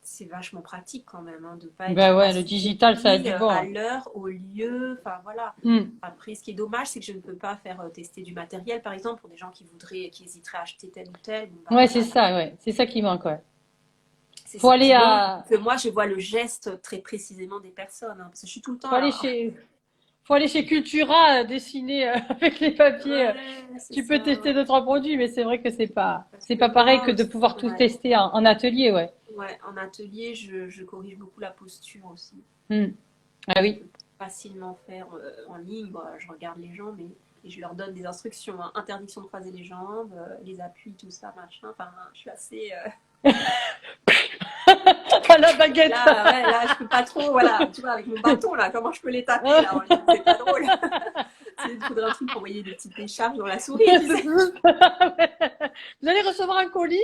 c'est vachement pratique quand même, hein, de ne pas être Ben ouais, le digital, ça a assujetti du à bon. l'heure, au lieu, enfin voilà. Hmm. Après, ce qui est dommage, c'est que je ne peux pas faire tester du matériel, par exemple, pour des gens qui hésiteraient à acheter tel ou tel. Bon, bah Ouais, c'est voilà, ça, ouais. C'est ça qui manque, ouais. c'est Faut ça. aller Puis bon, à, que moi, je vois le geste très précisément des personnes, hein, parce que je suis tout le temps faut aller là. chez, faut aller chez Cultura dessiner avec les papiers. Ouais, c'est Tu peux ça. tester deux, trois produits, mais c'est vrai que Parce c'est que pas pareil moi que de aussi, pouvoir tout ouais, tester en atelier, ouais. ouais, en atelier, je corrige beaucoup la posture aussi. Hmm. Ah On oui. peut facilement faire en ligne. Bon, je regarde les jambes et je leur donne des instructions, hein. Interdiction de croiser les jambes, les appuis, tout ça, machin. Enfin, je suis assez. À la baguette. Là, ouais, là, je peux pas trop. Voilà, tu vois, avec mon bâton, là, comment je peux les taper, là, en ligne, c'est pas drôle. Il faudrait un truc pour envoyer des petites décharges dans la souris, tu sais. Vous allez recevoir un colis.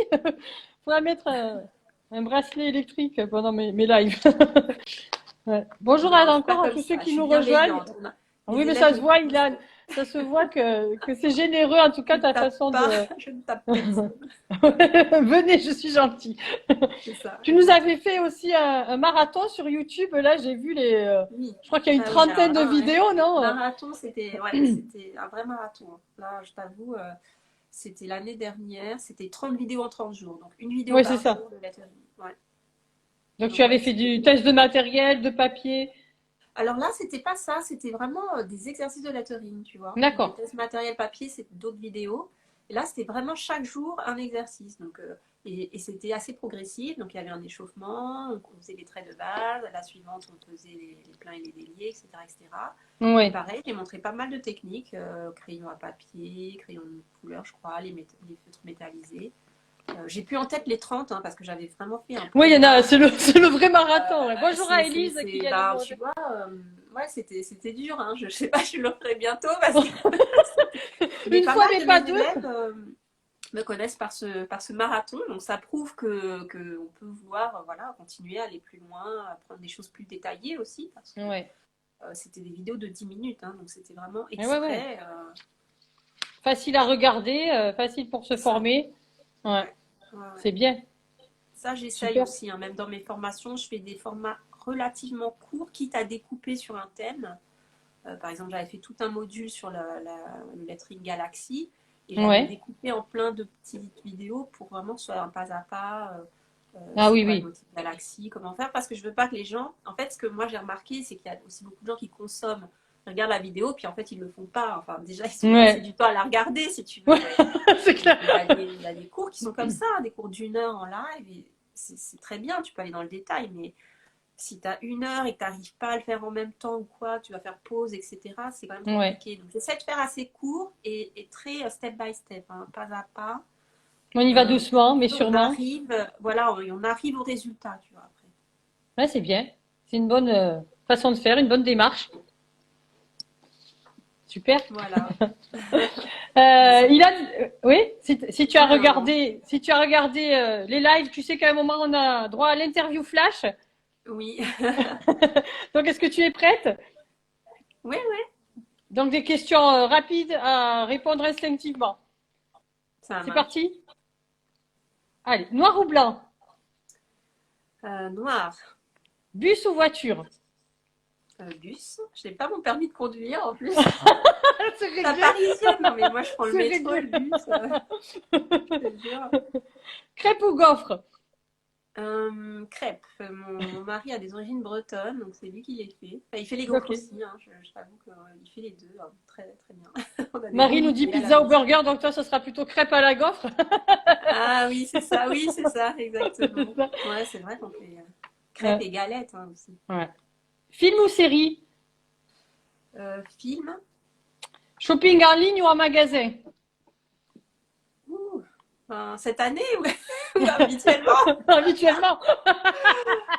Faudra mettre un bracelet électrique pendant mes lives. Ouais. Bonjour Non, je suis pas encore à comme tous ceux ça. Je qui suis nous rejoignent. bienveillante. Oui, Les mais élèves ça se me voit, disent, Ilan. Ça se voit que c'est généreux, en tout je cas, ne ta tape façon pas, de. je ne tape personne. Venez, je suis gentille. C'est ça, Tu nous avais exactement. fait aussi un marathon sur YouTube. Là, j'ai vu les. Oui. Je crois qu'il y a une Ah oui, alors trentaine de là, ouais. vidéos, non? Marathon, c'était ouais, c'était un vrai marathon, hein. Là, je t'avoue, c'était l'année dernière, c'était 30 vidéos en 30 jours. Donc une vidéo Oui, c'est par ça. jour de lettering. Ouais. Donc, tu Donc ouais, avais fait c'était. du test de matériel, de papier. Alors là, c'était pas ça, c'était vraiment des exercices de lettering, tu vois. Les D'accord. tests matériel papier, c'est d'autres vidéos. Et là, c'était vraiment chaque jour un exercice. Donc, et c'était assez progressif. Donc, il y avait un échauffement, on faisait les traits de base. À la suivante, on faisait les pleins et les déliés, etc., etc. Et Oui. pareil, j'ai montré pas mal de techniques, crayon à papier, crayon de couleur, je crois, les feutres métallisés. J'ai plus en tête les 30 hein, parce que j'avais vraiment fait un Oui, il y en a. programme. C'est le vrai marathon. Ouais. Bonjour à Élise qui vient de Bah, nous tu rejoindre. vois, ouais, c'était dur. Hein. Je sais pas, je le ferai bientôt parce que mais Une pas fois, mal mais de pas mes deux. élèves me connaissent par ce marathon. Donc ça prouve que on peut vouloir voilà, continuer à aller plus loin, à prendre des choses plus détaillées aussi parce que Ouais. c'était des vidéos de 10 minutes. Hein, donc c'était vraiment Ouais, ouais, ouais. exprès. Facile à regarder, facile pour se C'est ça. former. Ouais, Ouais, ouais, ouais. c'est bien. Ça, j'essaye Super. aussi. Hein. Même dans mes formations, je fais des formats relativement courts, quitte à découper sur un thème. Par exemple, j'avais fait tout un module sur le lettering Galaxy et j'avais Ouais. découpé en plein de petites vidéos pour vraiment que ce soit un pas à pas. Ah C'est oui, quoi le oui. motif Galaxy, comment faire, parce que je veux pas que les gens. En fait, ce que moi j'ai remarqué, c'est qu'il y a aussi beaucoup de gens qui consomment, ils regardent la vidéo, puis en fait ils le font pas. Enfin, déjà ils sont passés Ouais. du temps à la regarder, si tu veux. Ouais, c'est clair. Il y a des cours qui sont comme ça, des cours d'1 heure en live. Et c'est très bien, tu peux aller dans le détail, mais si tu as 1 heure et que tu n'arrives pas à le faire en même temps ou quoi, tu vas faire pause, etc., c'est quand même Ouais. compliqué. Donc j'essaie de faire assez court et très step by step, hein, pas à pas. On y va doucement, mais On sûrement. arrive, voilà, on arrive au résultat, tu vois, après. Ouais, c'est bien. C'est une bonne façon de faire, une bonne démarche. Super. Voilà. C'est- Ilan, oui, si tu as Ouais, non, non. regardé, si tu as regardé les lives, tu sais qu'à un moment on a droit à l'interview flash. Oui. Donc, est-ce que tu es prête? Oui, oui, Donc, des questions rapides à répondre instinctivement. ça C'est marche. parti? Allez, noir ou blanc? Noir. Bus ou voiture? Bus. Je n'ai pas mon permis de conduire en plus. C'est La réglé, parisienne, non mais moi je prends le c'est métro, le réglé. bus, je te jure. Crêpe ou gaufre? Crêpes. Mon mari a des origines bretonnes, donc c'est lui qui les fait. Enfin, il fait les Ok. gaufres aussi, hein, je t'avoue qu'il fait les deux, hein, très, très bien. On a des Marie bons nous dit goûters à la pizza ou maison. burger, donc toi, ce sera plutôt crêpe à la gaufre. Ah oui, c'est ça, C'est exactement. ça. Ouais, c'est vrai qu'on fait crêpes Ouais. et galettes hein, aussi. Ouais. Film ou série? Film. Shopping en ligne ou en magasin? Ouh, ben, cette année ou habituellement? Habituellement.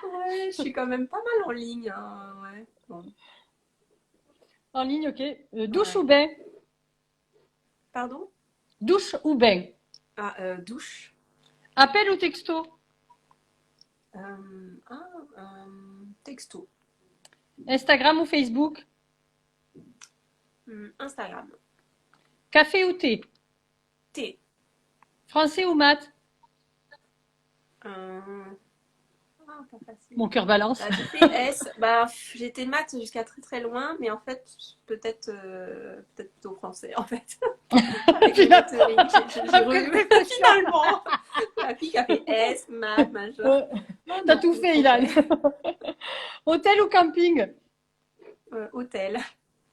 Ouais, je suis quand même pas mal en ligne. Hein, ouais. Bon, En ligne, ok. Douche ouais. ou bain? Pardon? Douche ou bain? Ah, douche. Appel ou texto? Texto. Instagram ou Facebook? Instagram. Café ou thé? T. Français ou maths? Pas facile. Mon cœur balance. J'ai fait S. Bah, j'étais maths jusqu'à très très loin, mais en fait, peut-être plutôt français en fait. Avec le lettering, j'ai Après revu réflexion. finalement. La fille qui a fait S, maths, machin. Ouais. Ah T'as non, tout le fait, Ilan. français. Hôtel ou camping? Hôtel.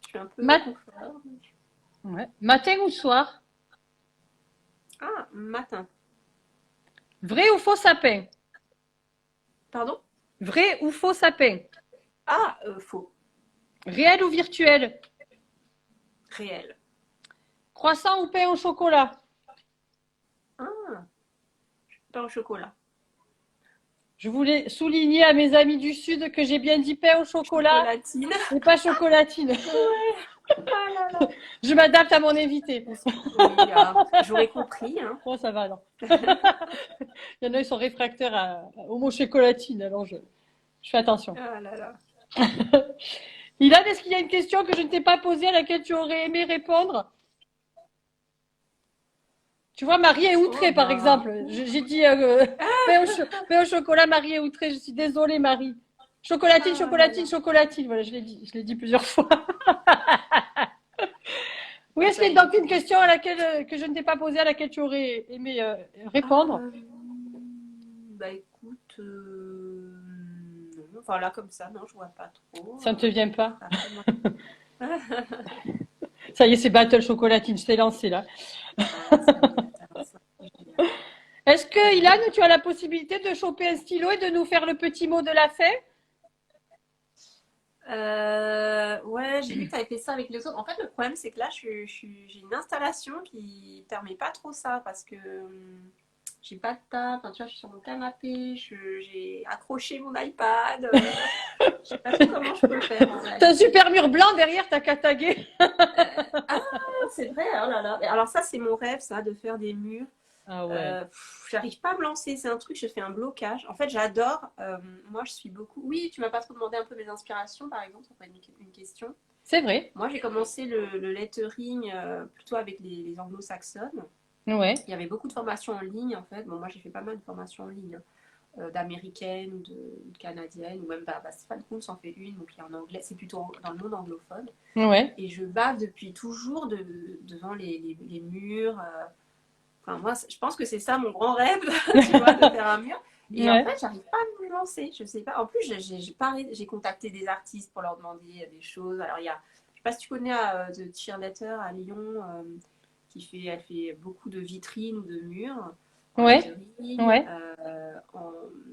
Je suis un peu Mat- confort. ouais. Matin ou soir? Ah, matin. Vrai ou faux sapin? Pardon? Vrai ou faux sapin? Ah, faux. Réel ou virtuel? Réel. Croissant ou pain au chocolat? Ah, pain au chocolat. Je voulais souligner à mes amis du Sud que j'ai bien dit pain au chocolat Chocolatine. et pas chocolatine. Ouais. Ah là là. Je m'adapte à mon invité. Oui, j'aurais compris. Hein. Bon, ça va alors. Il y en a, ils sont réfractaires au mot chocolatine, alors je fais attention. Ah là là. Ilan, est-ce qu'il y a une question que je ne t'ai pas posée à laquelle tu aurais aimé répondre? Tu vois, Marie est Oh outrée, par bah. exemple. J'ai dit pain au chocolat, Marie est outrée. Je suis désolée, Marie. Chocolatine, Ah là chocolatine, là. chocolatine. Voilà, je l'ai dit plusieurs fois. Oui, Ah, est-ce qu'il ça y a y est, donc c'est une bon. question à laquelle que je ne t'ai pas posée, à laquelle tu aurais aimé répondre? Euh, Bah écoute, non. Enfin là comme ça, non, je vois pas trop. Ça ne te vient pas? Après moi. Ça y est, c'est Battle Chocolatine, je t'ai lancé là. Ah, ça y est, t'as lancé un sujet, là. Est-ce que, Ilan, Euh, tu as la possibilité de choper un stylo et de nous faire le petit mot de la fin? ouais, j'ai vu que tu avais fait ça avec les autres. En fait, le problème, c'est que là, j'ai une installation qui permet pas trop ça parce que j'ai pas de table. Enfin, tu vois, je suis sur mon canapé, j'ai accroché mon iPad. Je sais pas trop comment je peux faire en T'as un réalité. super mur blanc derrière, t'as qu'à taguer. Ah, c'est vrai, oh là là. Alors ça, c'est mon rêve, ça, de faire des murs. Ah ouais. J'arrive pas à me lancer, c'est un truc, je fais un blocage. En fait, j'adore. Moi, je suis beaucoup. Oui, tu m'as pas trop demandé un peu mes inspirations, par exemple, ça pourrait être une question. C'est vrai. Moi, j'ai commencé le lettering plutôt avec les anglo-saxonnes. Ouais. Il y avait beaucoup de formations en ligne, en fait. Bon, moi, j'ai fait pas mal de formations en ligne, d'américaines ou de canadiennes, ou même Stéphane Kuntz en fait une, donc il est en anglais, c'est plutôt dans le monde anglophone. Ouais. Et je bave depuis toujours devant les murs. Enfin, moi, je pense que c'est ça mon grand rêve, tu vois, de faire un mur. Et en Ouais. fait, j'arrive pas à me lancer. Je sais pas. En plus, j'ai contacté des artistes pour leur demander des choses. Alors, il y a, je sais pas si tu connais The Cheerleader à Lyon, elle fait beaucoup de vitrines ou de murs en Ouais. lettering. Ouais.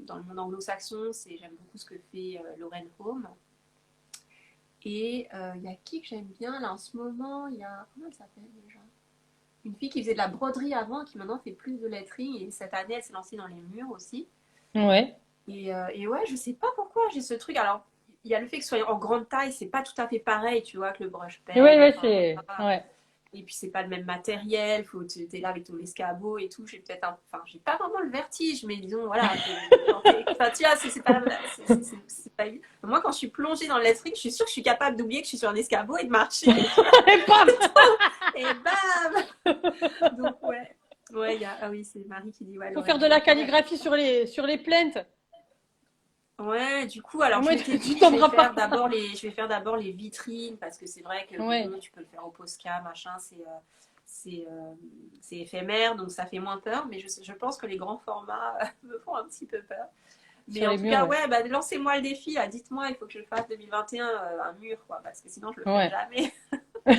Dans le monde anglo-saxon, j'aime beaucoup ce que fait Lauren Home. Et il y a qui que j'aime bien là en ce moment? Il y a, comment elle s'appelle déjà? Une fille qui faisait de la broderie avant, qui maintenant fait plus de lettering. Et cette année, elle s'est lancée dans les murs aussi. Ouais. Et ouais, je sais pas pourquoi j'ai ce truc. Alors, il y a le fait que ce soit en grande taille, c'est pas tout à fait pareil, tu vois, que le brush Ouais, pen. ouais, Enfin, c'est. voilà. Ouais. Et puis, c'est pas le même matériel. T'es là avec ton escabeau et tout. J'ai peut-être un. Enfin, j'ai pas vraiment le vertige, mais disons, voilà. Enfin, tu vois, c'est pas. Moi, quand je suis plongée dans le lettering, je suis sûre que je suis capable d'oublier que je suis sur un escabeau et de marcher. Et paf! Et bam! Donc, ouais. Ouais, ah oui, c'est Marie qui dit, ouais, Faut faire de Lorraine. la Ouais. calligraphie sur les plaintes. Ouais, du coup, Au alors je moins, m'étais tu dit, tomberas pas. je vais faire d'abord les vitrines parce que c'est vrai que Ouais. bon, tu peux le faire au Posca, machin, c'est, euh, c'est éphémère, donc ça fait moins peur. Mais je pense que les grands formats me font un petit peu peur. Mais Sur en les tout murs, cas, ouais. ouais, bah, lancez-moi le défi, là. Dites-moi, il faut que je fasse 2021 un mur, quoi, parce que sinon je le ferai Ouais. jamais. Mais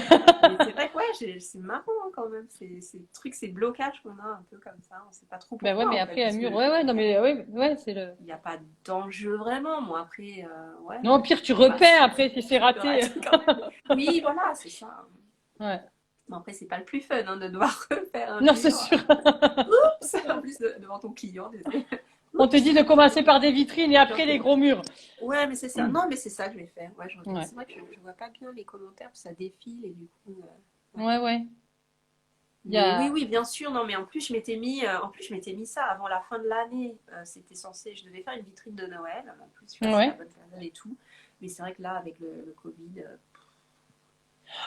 c'est vrai que ouais, c'est marrant hein, quand même. Ces trucs, ces blocages qu'on a un peu comme ça. On sait pas trop Ben ouais, pourquoi mais en fait. après, un Parce mur, que ouais, ouais, non, mais ouais, ouais, c'est le. il n'y a pas d'enjeu vraiment. Moi, après, ouais. Non, au pire, tu Bah, repeins si, après si c'est tu peux raté. rater quand même. Oui, voilà, c'est ça. Ouais. Bon, après, c'est pas le plus fun hein, de devoir refaire un Non, c'est mur. sûr. Oups, en plus devant ton client, désolé. On te Oups. dit de commencer par des vitrines et Puis après les gros murs. ouais, mais c'est ça. Non, mais c'est ça que je vais faire. Ouais, je regarde. Ouais. C'est vrai que je vois pas bien les commentaires, puis ça défile et du coup. Ouais. Ouais, ouais. Il y Mais oui, a. oui, bien sûr. Non, mais en plus, je m'étais mis ça avant la fin de l'année. C'était censé, je devais faire une vitrine de Noël. En plus, je passais la Ouais. bonne période et tout. Mais c'est vrai que là, avec le Covid,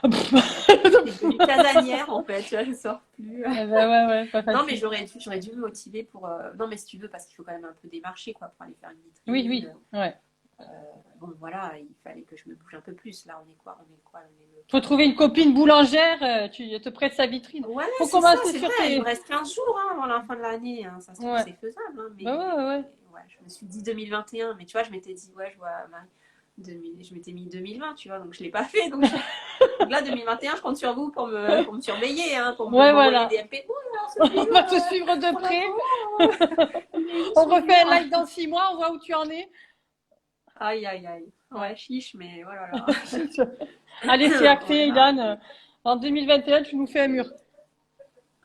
je suis devenue casanière en fait. Tu vois, je sors plus. Eh ben ouais, ouais, pas Non, mais facile. j'aurais dû me motiver pour. Non, mais si tu veux, parce qu'il faut quand même un peu démarcher quoi, pour aller faire une Oui, vitrine. oui, ouais. Euh, bon, voilà, il fallait que je me bouge un peu plus. Là, on est quoi? On est quoi? On est le Faut 4. trouver une copine boulangère, tu te prêtes sa vitrine. Ouais, Faut c'est ça, commencer c'est vrai. sur Il me tes. reste 15 jours hein, avant la fin de l'année. Hein. Ça se trouve, Ouais. c'est faisable. Hein, Bah ouais, ouais, ouais. ouais, je me suis dit 2021. Mais tu vois, je m'étais dit, ouais, je vois Marie. 2000, je m'étais mis 2020, tu vois, donc je ne l'ai pas fait. Donc là, 2021, je compte sur vous pour me surveiller, hein, pour Ouais, m'envoyer voilà. des MP. Bon, alors, ce On mur, va te suivre de pour près. l'instant, euh, il est où On ce refait un mur? live dans 6 mois, on voit où tu en es. Aïe, aïe, aïe. Ouais. Ouais, chiche, mais voilà. Allez, c'est On acté, verra. Ilan. En 2021, tu nous fais un mur.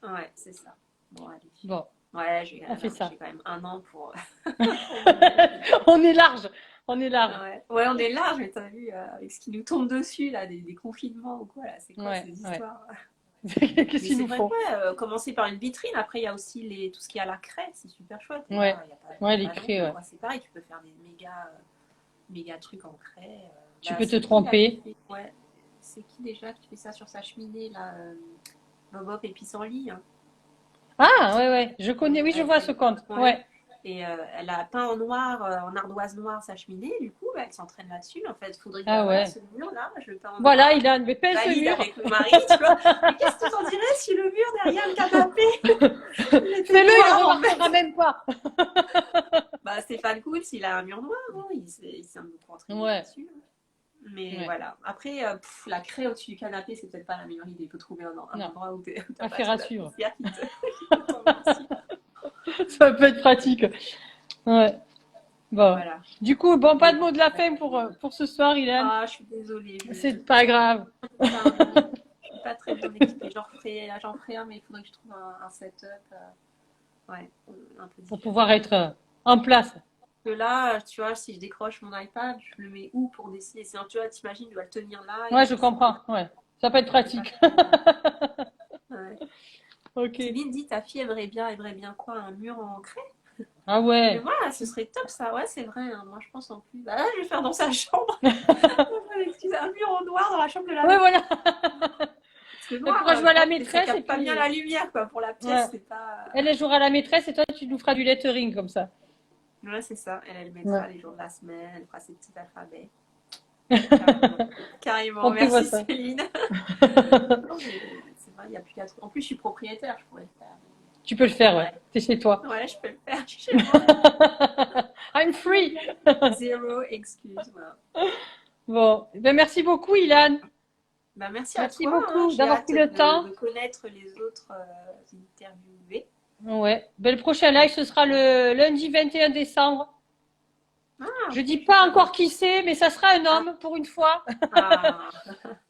Ouais, c'est ça. Bon, allez. Bon, Ouais, on fait ça. j'ai quand même un an pour me mettre. On est large. On est large. Ouais. Ouais, on est large, mais t'as vu, avec ce qui nous tombe dessus, là, des confinements ou quoi, là, c'est quoi Ouais, ces ouais. histoires? Qu'est-ce Mais qu'il c'est nous vrai, faut? ouais, commencer par une vitrine, après il y a aussi tout ce qui est à la craie, c'est super chouette. Et Ouais. là, il n'y a Ouais, a les pas craies, d'enjeu, ouais. quoi. C'est pareil, tu peux faire méga truc en craie. Tu Bah, peux te c'est qui là qui tromper. fait... Ouais, c'est qui déjà qui fait ça sur sa cheminée là Bob et Pissenlit, hein. Ah, ouais, ouais, je connais, oui, je vois ce compte. Ouais. Ouais. Et elle a peint en noir, en ardoise noire sa cheminée. Du coup, bah, elle s'entraîne là-dessus. En fait, il faudrait que Ah, voilà, ouais. ce mur-là, je le peins en Voilà, noir. Ilan, mais peins ce Valide mur. avec le mari, tu vois. Mais qu'est-ce que tu en dirais si le mur derrière le canapé, il était Fais-le, il noir en remarquera fait? même pas. Bah, Stéphane Cool, s'il a un mur noir, hein, il s'est beaucoup entraîné Ouais, là-dessus. Mais ouais. voilà. Après, la craie au-dessus du canapé, c'est peut-être pas la meilleure idée. Il faut trouver un Non, endroit où t'as pas affaire trop à la suivre. poussière qui te tombe dessus. Ça peut être pratique. Ouais. Bon. Voilà. Du coup, bon, pas Mais de bon, mot de la ouais. fin pour ce soir, Ilan. Ah, je suis désolée. C'est pas grave. Je suis pas très bien équipée. J'en ferai un, mais il faudrait que je trouve un setup ouais, un peu Pour différent. pouvoir être en place. Que là, tu vois, si je décroche mon iPad, je le mets où pour dessiner? Sinon, tu vois, t'imagines, je dois le tenir là et Ouais, je dessiner. comprends. Ouais. Ça peut être C'est pas pratique. très bien. Ouais. Ok. Céline dit, ta fille aimerait bien quoi? Un mur en craie? Ah Mais ouais. moi, ce serait top ça, ouais, c'est vrai, hein. Moi, je pense en plus. Bah là, je vais faire dans sa chambre. Excusez, un mur en noir dans la chambre de la Ouais, mère. voilà. Parce que Elle noir, pourra jouer à la ça maîtresse et capte pas bien puis. la lumière, quoi. Pour la Ouais. pièce, c'est pas. Elle jouera à la maîtresse et toi, tu nous feras du lettering comme ça. Ouais, c'est ça. Elle Ouais. mettra les jours de la semaine, elle fera ses petits alphabets. Carrément. Carrément. On prévoit Merci ça. Céline. Non, mais c'est vrai, il n'y a plus qu'à trouver. En plus, je suis propriétaire, je pourrais le faire. Tu peux le faire, ouais. T'es chez toi. Ouais, je peux le faire chez moi. I'm free. Zéro excuse. Voilà. Bon. Ben, merci beaucoup, Ilan. Bah, merci à Merci toi, hein. beaucoup J'ai d'avoir hâte pris le temps. de connaître les autres interviewés. Ouais. Ben, le prochain live, ce sera le lundi 21 décembre. Ah, Je ok, dis je vais pas faire encore qui c'est, mais ça sera un Ah, homme pour une fois. ah,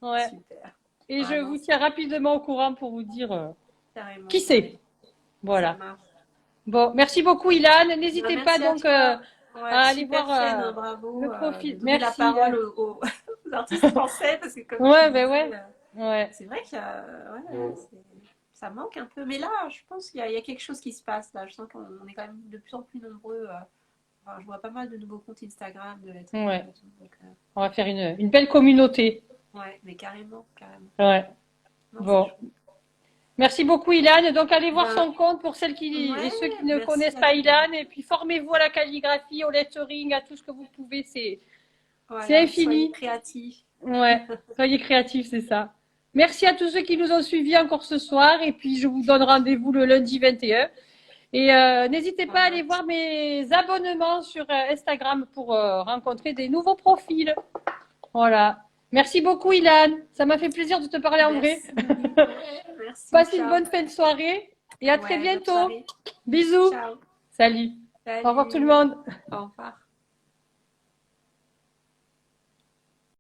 Ouais. super. Et je Ah non, vous tiens rapidement au courant pour vous dire carrément. qui c'est. Ça Voilà. marche. Bon, merci beaucoup, Ilan. Bah, N'hésitez pas merci à donc toi. à Ouais, aller super voir chaîne, hein, le bravo de profil. donner la Merci, parole Ilan. aux artistes français parce que comme tu Ouais, ben disais, ouais. Ouais. c'est vrai qu'il y a, ouais, ça manque un peu. Mais là, je pense il y a quelque chose qui se passe là. Je sens qu'on est quand même de plus en plus nombreux. Enfin, je vois pas mal de nouveaux comptes Instagram, de lettering Ouais. et tout. Donc, On va faire une belle communauté. ouais, mais carrément, carrément. Ouais. Non, c'est Bon. chouette. Merci beaucoup, Ilan. Donc, allez voir Ben, son compte pour celles et ouais, ceux qui ne merci connaissent à pas toi. Ilan. Et puis, formez-vous à la calligraphie, au lettering, à tout ce que vous pouvez. C'est Voilà, soyez infini. créatifs. Ouais. Soyez créatifs, c'est ça. Merci à tous ceux qui nous ont suivis encore ce soir. Et puis, je vous donne rendez-vous le lundi 21. Et n'hésitez Ça pas à aller marche. voir mes abonnements sur Instagram pour rencontrer des nouveaux profils. Voilà. Merci beaucoup, Ilan. Ça m'a fait plaisir de te parler en vrai. Merci. Ouais, merci. Passe une Ciao. bonne fin de soirée et à très Ouais, bonne bientôt. soirée. Bisous. Ciao. Salut. Au revoir tout le Salut. monde. Au revoir.